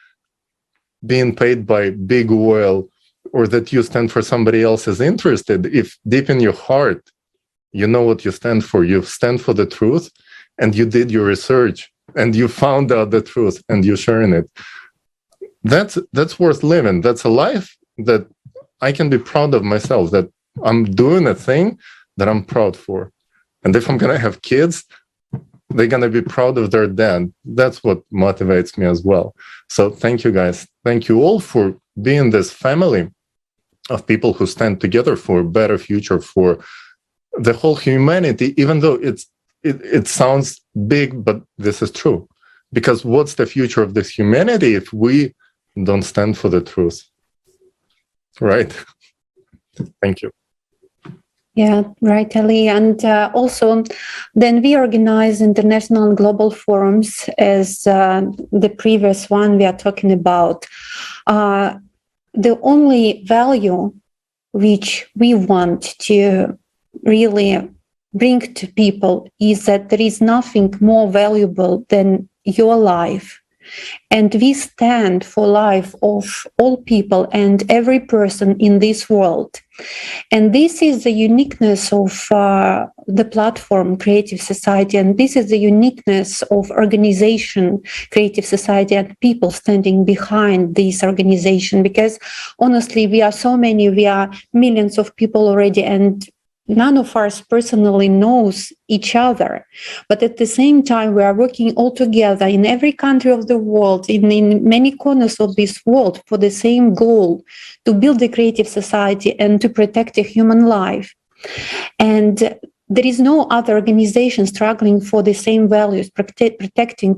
being paid by big oil or that you stand for somebody else's interest, if deep in your heart you know what you stand for, you stand for the truth, and you did your research and you found out the truth and you're sharing it, that's worth living. That's a life that I can be proud of myself, that I'm doing a thing that I'm proud for. And if I'm going to have kids, they're going to be proud of their dad. That's what motivates me as well. So thank you, guys. Thank you all for being this family of people who stand together for a better future for the whole humanity, even though it sounds big, but this is true. Because what's the future of this humanity if we don't stand for the truth? Right? Thank you. Yeah, right, Ali. And also, then we organize international and global forums as the previous one we are talking about. The only value which we want to really bring to people is that there is nothing more valuable than your life. And we stand for life of all people and every person in this world. And this is the uniqueness of the platform Creative Society, and this is the uniqueness of organization Creative Society and people standing behind this organization. Because honestly, we are so many, we are millions of people already, and none of us personally knows each other. But at the same time, we are working all together in every country of the world, in many corners of this world, for the same goal, to build a creative society and to protect a human life. And there is no other organization struggling for the same values,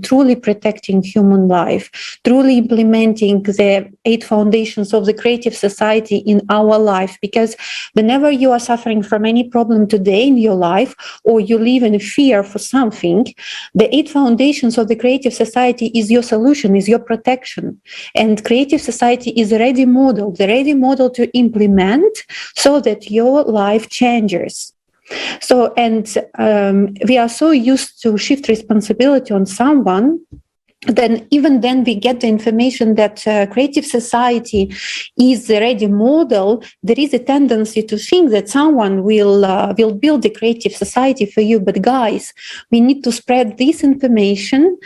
truly protecting human life, truly implementing the 8 foundations of the creative society in our life. Because whenever you are suffering from any problem today in your life, or you live in fear for something, the 8 foundations of the creative society is your solution, is your protection. And creative society is the ready model to implement so that your life changes. So, and we are so used to shift responsibility on someone, then even then we get the information that creative society is the ready model. There is a tendency to think that someone will build a creative society for you. But guys, we need to spread this information.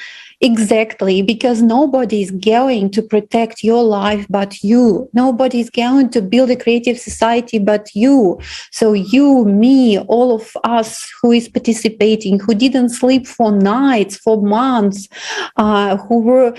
Exactly, because nobody is going to protect your life but you. Nobody is going to build a creative society but you. So you, me, all of us who is participating, who didn't sleep for nights, for months, who were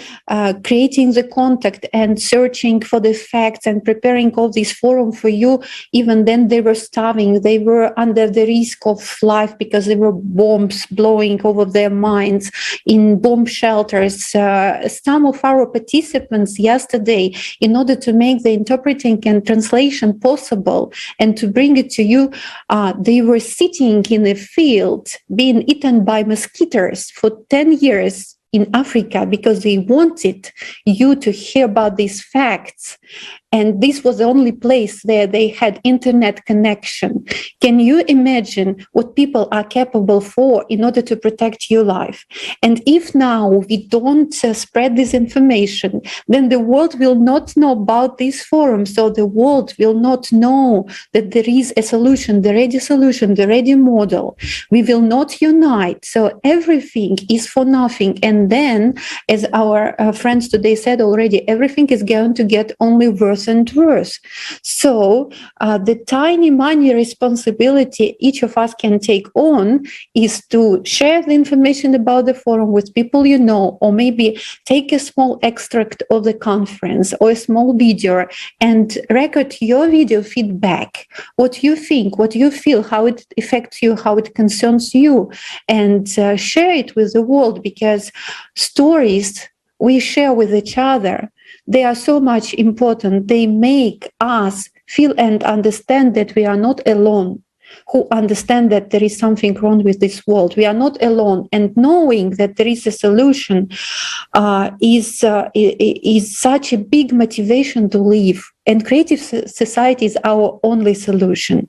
creating the contact and searching for the facts and preparing all this forum for you, even then they were starving. They were under the risk of life because there were bombs blowing over their minds in bomb shelters. Some of our participants yesterday, in order to make the interpreting and translation possible and to bring it to you, they were sitting in a field being eaten by mosquitoes for 10 years in Africa because they wanted you to hear about these facts. And this was the only place where they had internet connection. Can you imagine what people are capable for in order to protect your life? And if now we don't spread this information, then the world will not know about this forum. So the world will not know that there is a solution, the ready model. We will not unite. So everything is for nothing. And then, as our friends today said already, everything is going to get only worse and worse. So the tiny money responsibility each of us can take on is to share the information about the forum with people you know, or maybe take a small extract of the conference or a small video and record your video feedback, what you think, what you feel, how it affects you, how it concerns you, and share it with the world, because stories we share with each other, they are so much important. They make us feel and understand that we are not alone. who understand that there is something wrong with this world. We are not alone, and knowing that there is a solution is such a big motivation to live. And creative society is our only solution.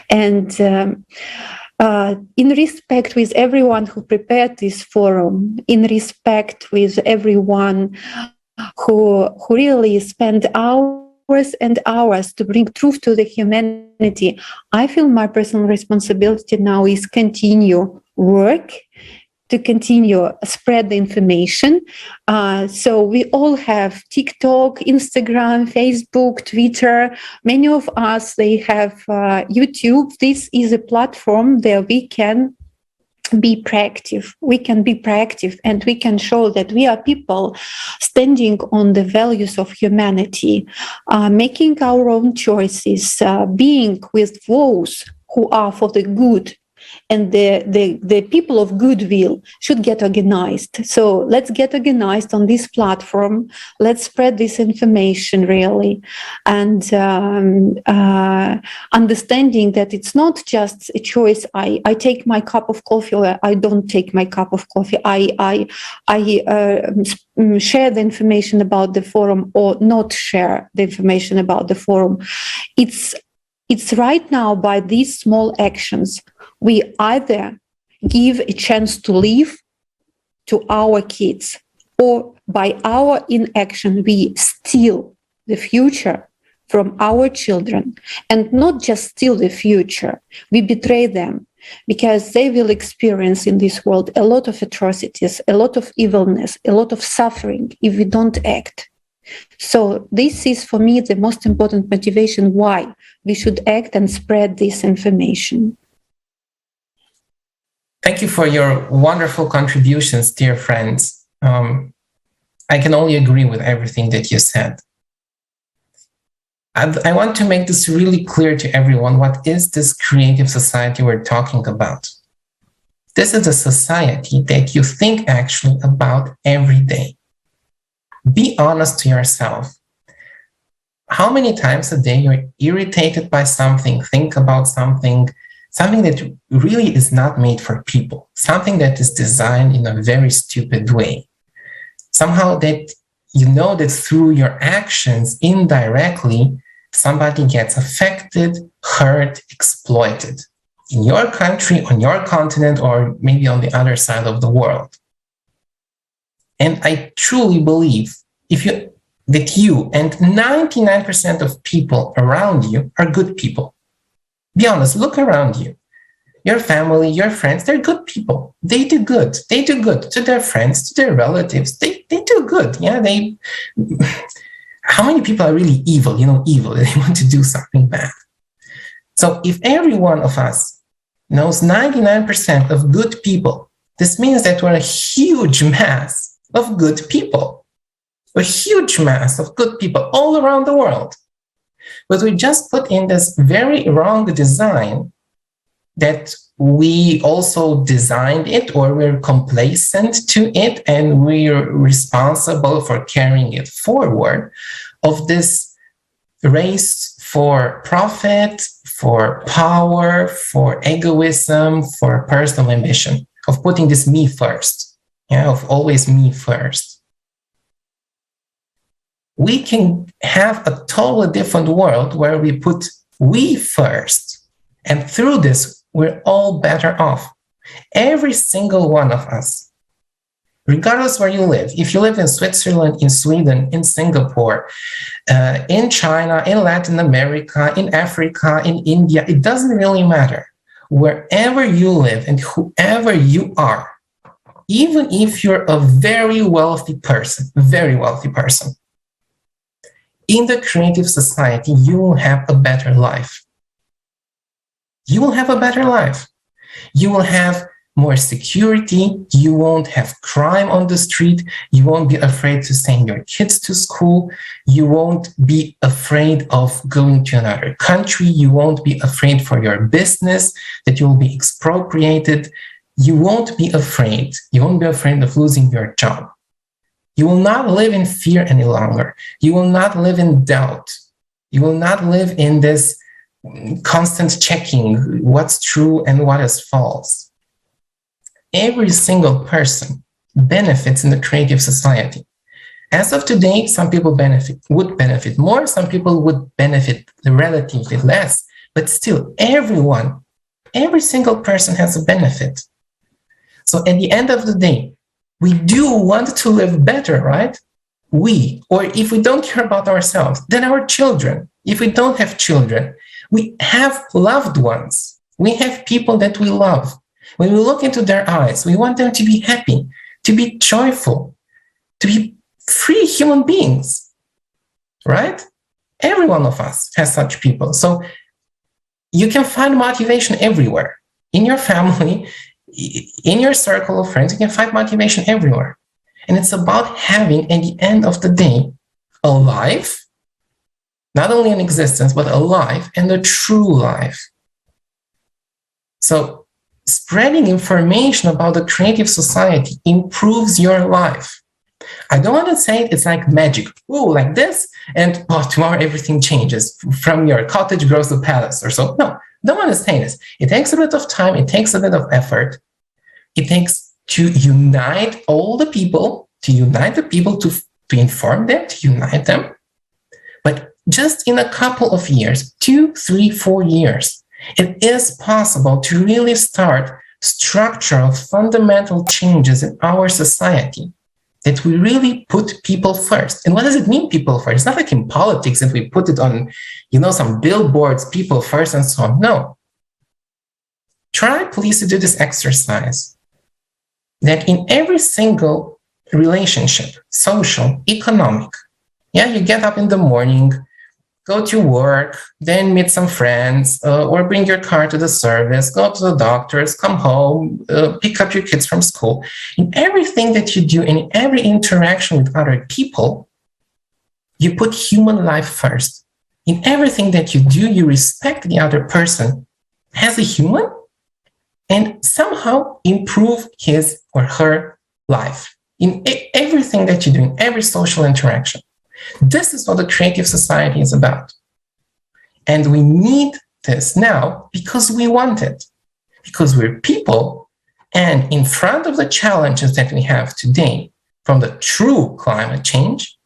And in respect with everyone who prepared this forum, in respect with everyone who really spent hours and hours to bring truth to the humanity, I feel my personal responsibility now is continue work, to continue spread the information. So we all have TikTok, Instagram, Facebook, Twitter. Many of us, they have YouTube. This is a platform where we can be proactive. We can be proactive, and we can show that we are people standing on the values of humanity, making our own choices, being with those who are for the good. And the people of goodwill should get organized. So let's get organized on this platform. Let's spread this information really, and understanding that it's not just a choice. I take my cup of coffee, or I don't take my cup of coffee. I share the information about the forum, or not share the information about the forum. It's right now by these small actions, we either give a chance to live to our kids, or by our inaction, we steal the future from our children. And not just steal the future, we betray them, because they will experience in this world a lot of atrocities, a lot of evilness, a lot of suffering if we don't act. So this is, for me, the most important motivation why we should act and spread this information. Thank you for your wonderful contributions, dear friends. I can only agree with everything that you said. I want to make this really clear to everyone. What is this creative society we're talking about? This is a society that you think actually about every day. Be honest to yourself. How many times a day you're irritated by something, think about something that really is not made for people, something that is designed in a very stupid way. Somehow that you know that through your actions, indirectly, somebody gets affected, hurt, exploited in your country, on your continent, or maybe on the other side of the world. And I truly believe that you and 99% of people around you are good people. Be honest, look around you. Your family, your friends, they're good people. They do good. They do good to their friends, to their relatives. They do good. Yeah, how many people are really evil, evil, they want to do something bad? So if every one of us knows 99% of good people, this means that we're a huge mass of good people. A huge mass of good people all around the world. But we just put in this very wrong design that we also designed it, or we're complacent to it, and we're responsible for carrying it forward, of this race for profit, for power, for egoism, for personal ambition, of putting this me first, of always me first. We can have a totally different world where we put we first. And through this, we're all better off. Every single one of us, regardless where you live. If you live in Switzerland, in Sweden, in Singapore, in China, in Latin America, in Africa, in India, it doesn't really matter. Wherever you live and whoever you are, even if you're a very wealthy person, in the creative society, you will have a better life. You will have a better life. You will have more security. You won't have crime on the street. You won't be afraid to send your kids to school. You won't be afraid of going to another country. You won't be afraid for your business that you will be expropriated. You won't be afraid. You won't be afraid of losing your job. You will not live in fear any longer. You will not live in doubt. You will not live in this constant checking what's true and what is false. Every single person benefits in the creative society. As of today, some people would benefit more, some people would benefit relatively less, but still every single person has a benefit. So at the end of the day, we do want to live better, right? Or if we don't care about ourselves, then our children. If we don't have children, we have loved ones. We have people that we love. When we look into their eyes, we want them to be happy, to be joyful, to be free human beings, right? Every one of us has such people. So you can find motivation everywhere. In your family, in your circle of friends, you can find motivation everywhere. And it's about having, at the end of the day, a life, not only an existence, but a life and a true life. So spreading information about the creative society improves your life. I don't want to say it's like magic, like this, and tomorrow everything changes. From your cottage grows a palace or so. No, don't want to say this. It takes a bit of time. It takes a bit of effort. It takes to unite all the people, to inform them, to unite them. But just in a couple of years, 2, 3, 4 years, it is possible to really start structural, fundamental changes in our society, that we really put people first. And what does it mean, people first? It's not like in politics that we put it on, some billboards, people first and so on. No. Try, please, to do this exercise. That in every single relationship, social, economic, you get up in the morning, go to work, then meet some friends, or bring your car to the service, go to the doctors, come home, pick up your kids from school. In everything that you do, in every interaction with other people, you put human life first. In everything that you do, you respect the other person as a human and somehow improve his or her life. In everything that you do, in every social interaction. This is what the creative society is about. And we need this now because we want it, because we're people, and in front of the challenges that we have today from the true climate change,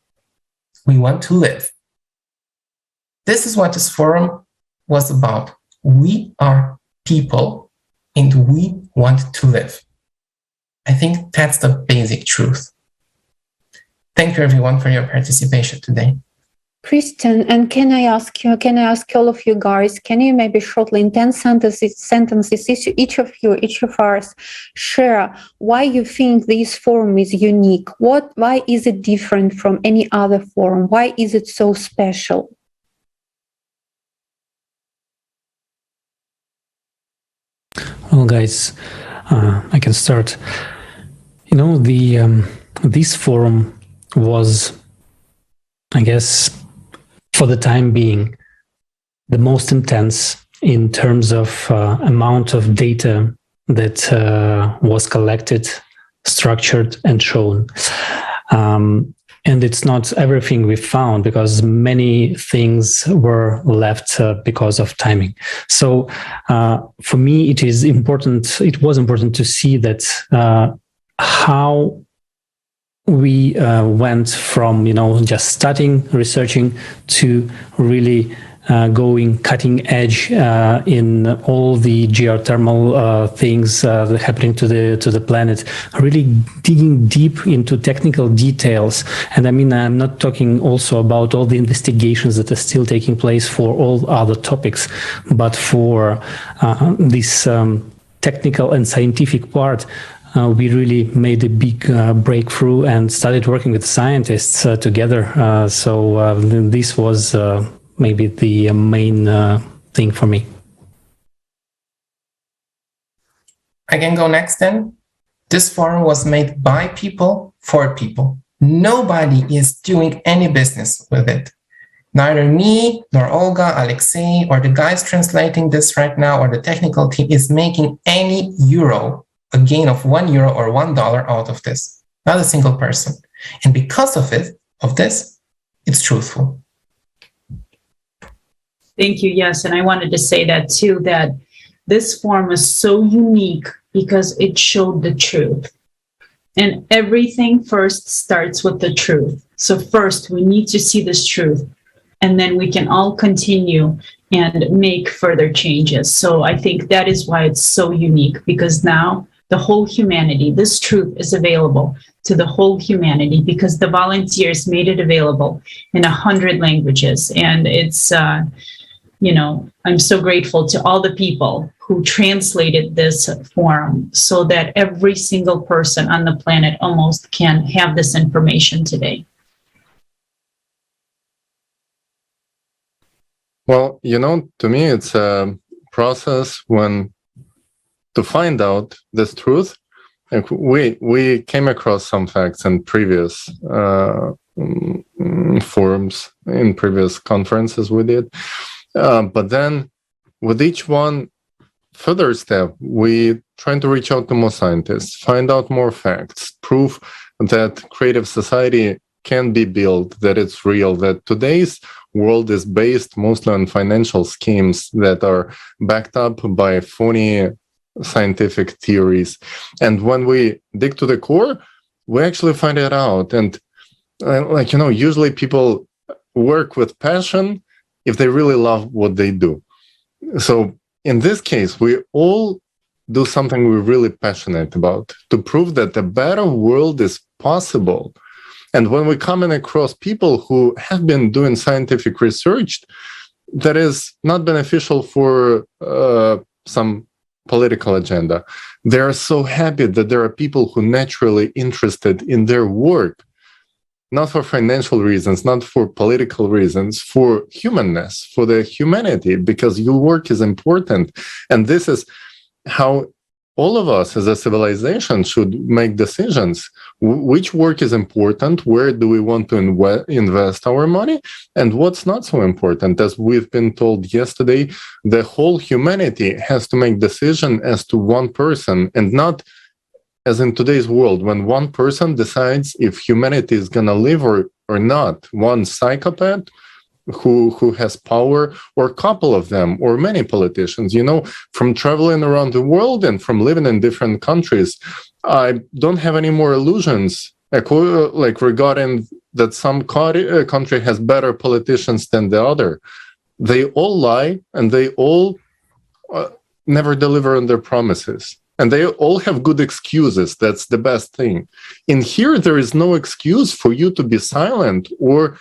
we want to live. This is what this forum was about. We are people and we want to live. I think that's the basic truth. Thank you, everyone, for your participation today. Kристiан, and can I ask all of you guys, can you maybe shortly in 10 sentences, each of us share why you think this forum is unique? Why is it different from any other forum? Why is it so special? Well, guys, I can start. This forum was, I guess, for the time being, the most intense in terms of amount of data that was collected, structured, and shown. And it's not everything we found, because many things were left because of timing. So for me, it was important to see that how we went from just starting researching to really going cutting edge in all the geothermal things happening to the planet, really digging deep into technical details. And I mean, I'm not talking also about all the investigations that are still taking place for all other topics, but for this technical and scientific part. We really made a big breakthrough and started working with scientists together. So this was maybe the main thing for me. I can go next then. This forum was made by people for people. Nobody is doing any business with it. Neither me, nor Olga, Alexei, or the guys translating this right now, or the technical team is making any euro, a gain of €1 or $1 out of this. Not a single person. And because of this, it's truthful. Thank you. Yes. And I wanted to say that too, that this forum is so unique because it showed the truth. And everything first starts with the truth. So first, we need to see this truth, and then we can all continue and make further changes. So I think that is why it's so unique, because now the whole humanity, this truth is available to the whole humanity because the volunteers made it available in 100 languages. And it's, I'm so grateful to all the people who translated this forum so that every single person on the planet almost can have this information today. Well, to me, it's a process when to find out this truth. Like we came across some facts in previous forums, in previous conferences we did. But then with each one further step, we trying to reach out to more scientists, find out more facts, prove that creative society can be built, that it's real, that today's world is based mostly on financial schemes that are backed up by phony scientific theories. And when we dig to the core, we actually find it out. And usually people work with passion if they really love what they do. So in this case, we all do something we're really passionate about to prove that a better world is possible. And when we come in across people who have been doing scientific research that is not beneficial for some political agenda, they are so happy that there are people who are naturally interested in their work, not for financial reasons, not for political reasons, for humanness, for the humanity, because your work is important. And this is how all of us as a civilization should make decisions. Which work is important? Where do we want to invest our money? And what's not so important? As we've been told yesterday, the whole humanity has to make decision as to one person, and not as in today's world, when one person decides if humanity is going to live or not. One psychopath who has power, or a couple of them, or many politicians. From traveling around the world and from living in different countries, I don't have any more illusions regarding that some country has better politicians than the other. They all lie, and they all never deliver on their promises. And they all have good excuses. That's the best thing. In here, there is no excuse for you to be silent or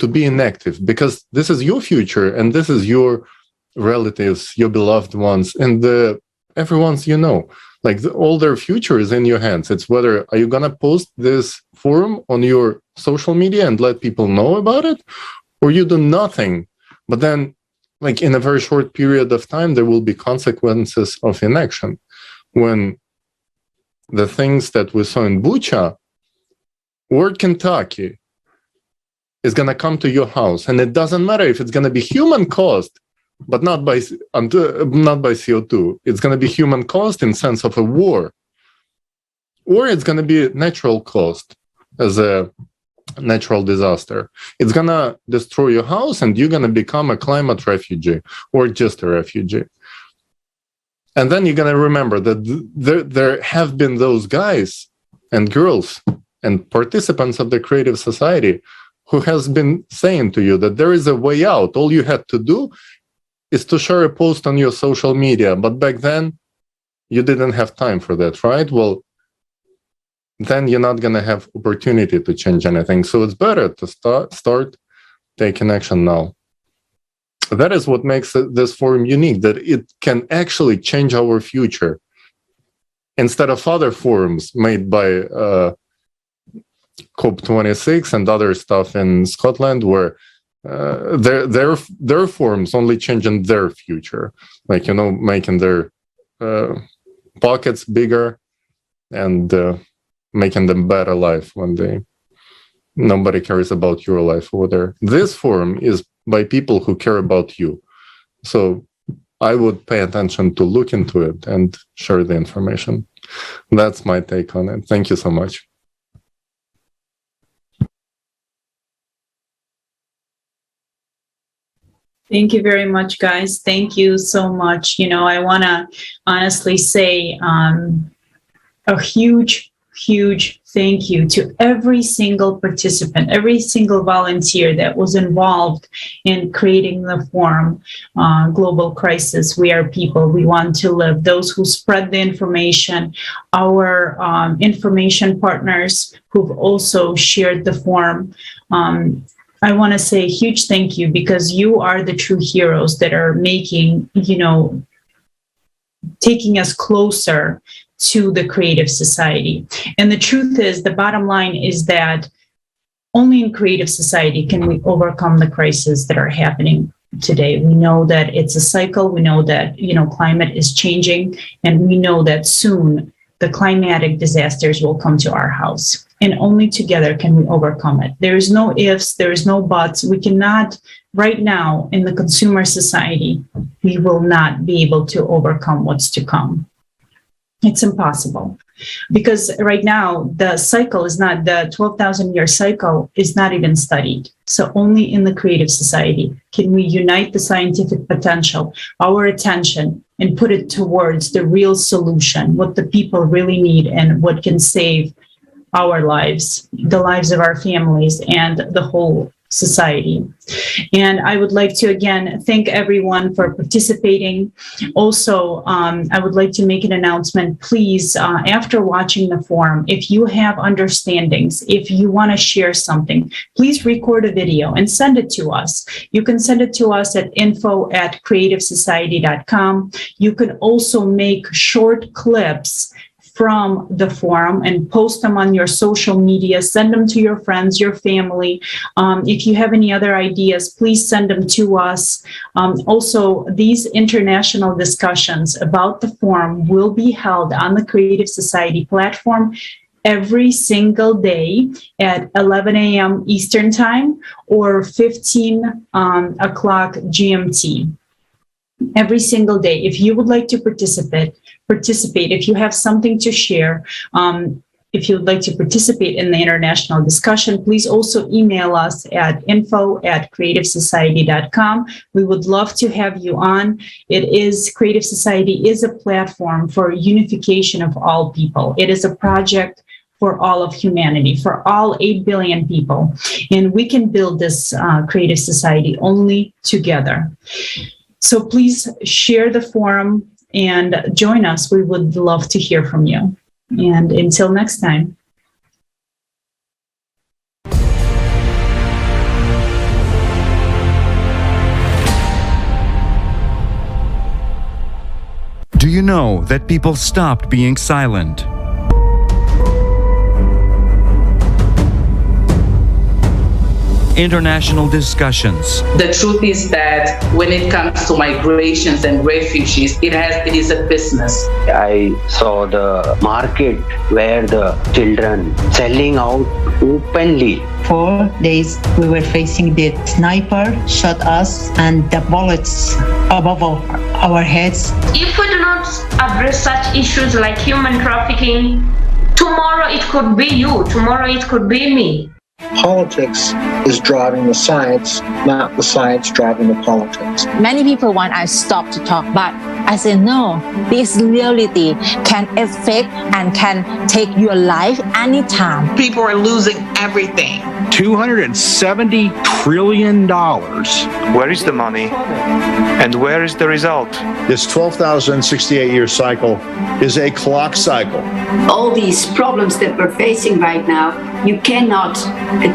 to be inactive, because this is your future, and this is your relatives, your beloved ones, and everyone's all their future is in your hands. It's whether are you gonna post this forum on your social media and let people know about it, or you do nothing. But then, in a very short period of time, there will be consequences of inaction. When the things that we saw in Bucha or Kentucky is going to come to your house, and it doesn't matter if it's going to be human caused, but not by CO2. It's going to be human caused in sense of a war, or it's going to be natural caused as a natural disaster. It's going to destroy your house, and you're going to become a climate refugee or just a refugee. And then you're going to remember that there have been those guys and girls and participants of the creative society who has been saying to you that there is a way out. All you had to do is to share a post on your social media. But back then, you didn't have time for that, right? Well, then you're not going to have opportunity to change anything. So it's better to start taking action now. That is what makes this forum unique, that it can actually change our future. Instead of other forums made by COP26 and other stuff in Scotland, where their forums only changing their future, making their pockets bigger and making them better life when nobody cares about your life over there. This forum is by people who care about you. So I would pay attention to look into it and share the information. That's my take on it. Thank you so much. Thank you very much, guys. Thank you so much. You know, I want to honestly say a huge thank you to every single participant, every single volunteer that was involved in creating the forum, Global Crisis, We Are People, We Want to Live, those who spread the information, our information partners who've also shared the forum. I want to say a huge thank you, because you are the true heroes that are making, you know, taking us closer to the creative society. And the truth is, the bottom line is that only in creative society can we overcome the crises that are happening today. We know that it's a cycle. We know that, you know, climate is changing, and we know that soon the climatic disasters will come to our house. And only together can we overcome it. There is no ifs, there is no buts. We cannot, right now in the consumer society, we will not be able to overcome what's to come. It's impossible, because right now the cycle is not, the 12,000-year cycle is not even studied. So only in the creative society can we unite the scientific potential, our attention, and put it towards the real solution, what the people really need and what can save our lives, the lives of our families, and the whole society. And I would like to again thank everyone for participating. Also, I would like to make an announcement. Please, after watching the forum, if you have understandings, if you want to share something, please record a video and send it to us. You can send it to us at info@creativesociety.com. You can also make short clips from the forum and post them on your social media, send them to your friends, your family. If you have any other ideas, please send them to us. Also, these international discussions about the forum will be held on the Creative Society platform every single day at 11 a.m. Eastern Time or 15 o'clock GMT. Every single day. If you would like to participate. If you have something to share, if you would like to participate in the international discussion, please also email us at info@creativesociety.com. We would love to have you on. Creative Society is a platform for unification of all people. It is a project for all of humanity, for all 8 billion people. And we can build this creative society only together. So please share the forum and join us. We would love to hear from you. And until next time. Do you know that people stopped being silent? International discussions. The truth is that when it comes to migrations and refugees, it is a business. I saw the market where the children selling out openly. 4 days we were facing the sniper shot us and the bullets above our heads. If we do not address such issues like human trafficking, tomorrow it could be you, tomorrow it could be me. Politics is driving the science, not the science driving the politics. Many people want us to stop to talk, but I say no. This reality can affect and can take your life anytime. People are losing everything. $270 trillion. Where is the money? And where is the result? This 12,068-year cycle is a clock cycle. All these problems that we're facing right now, you cannot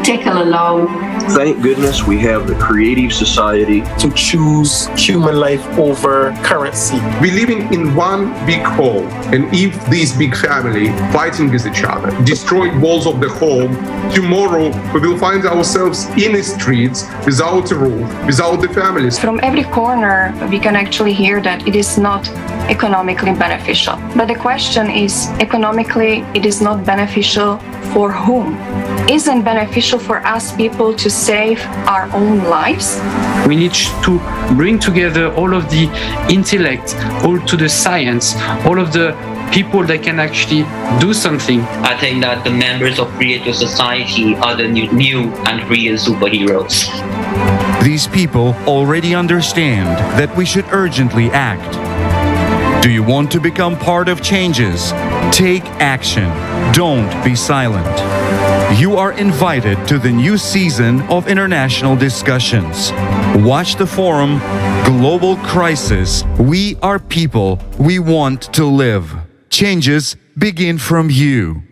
tackle alone. Thank goodness we have the Creative Society to choose human life over currency. We're living in one big home, and if this big family fighting with each other, destroy walls of the home, tomorrow we will find ourselves in the streets without a roof, without the families. From every corner, we can actually hear that it is not economically beneficial. But the question is, economically, it is not beneficial for whom? Isn't beneficial for us people to save our own lives? We need to bring together all of the intellect, all to the science, all of the people that can actually do something. I think that the members of Creative Society are the new and real superheroes. These people already understand that we should urgently act. Do you want to become part of changes? Take action. Don't be silent. You are invited to the new season of international discussions. Watch the forum, Global Crisis. We are people. We want to live. Changes begin from you.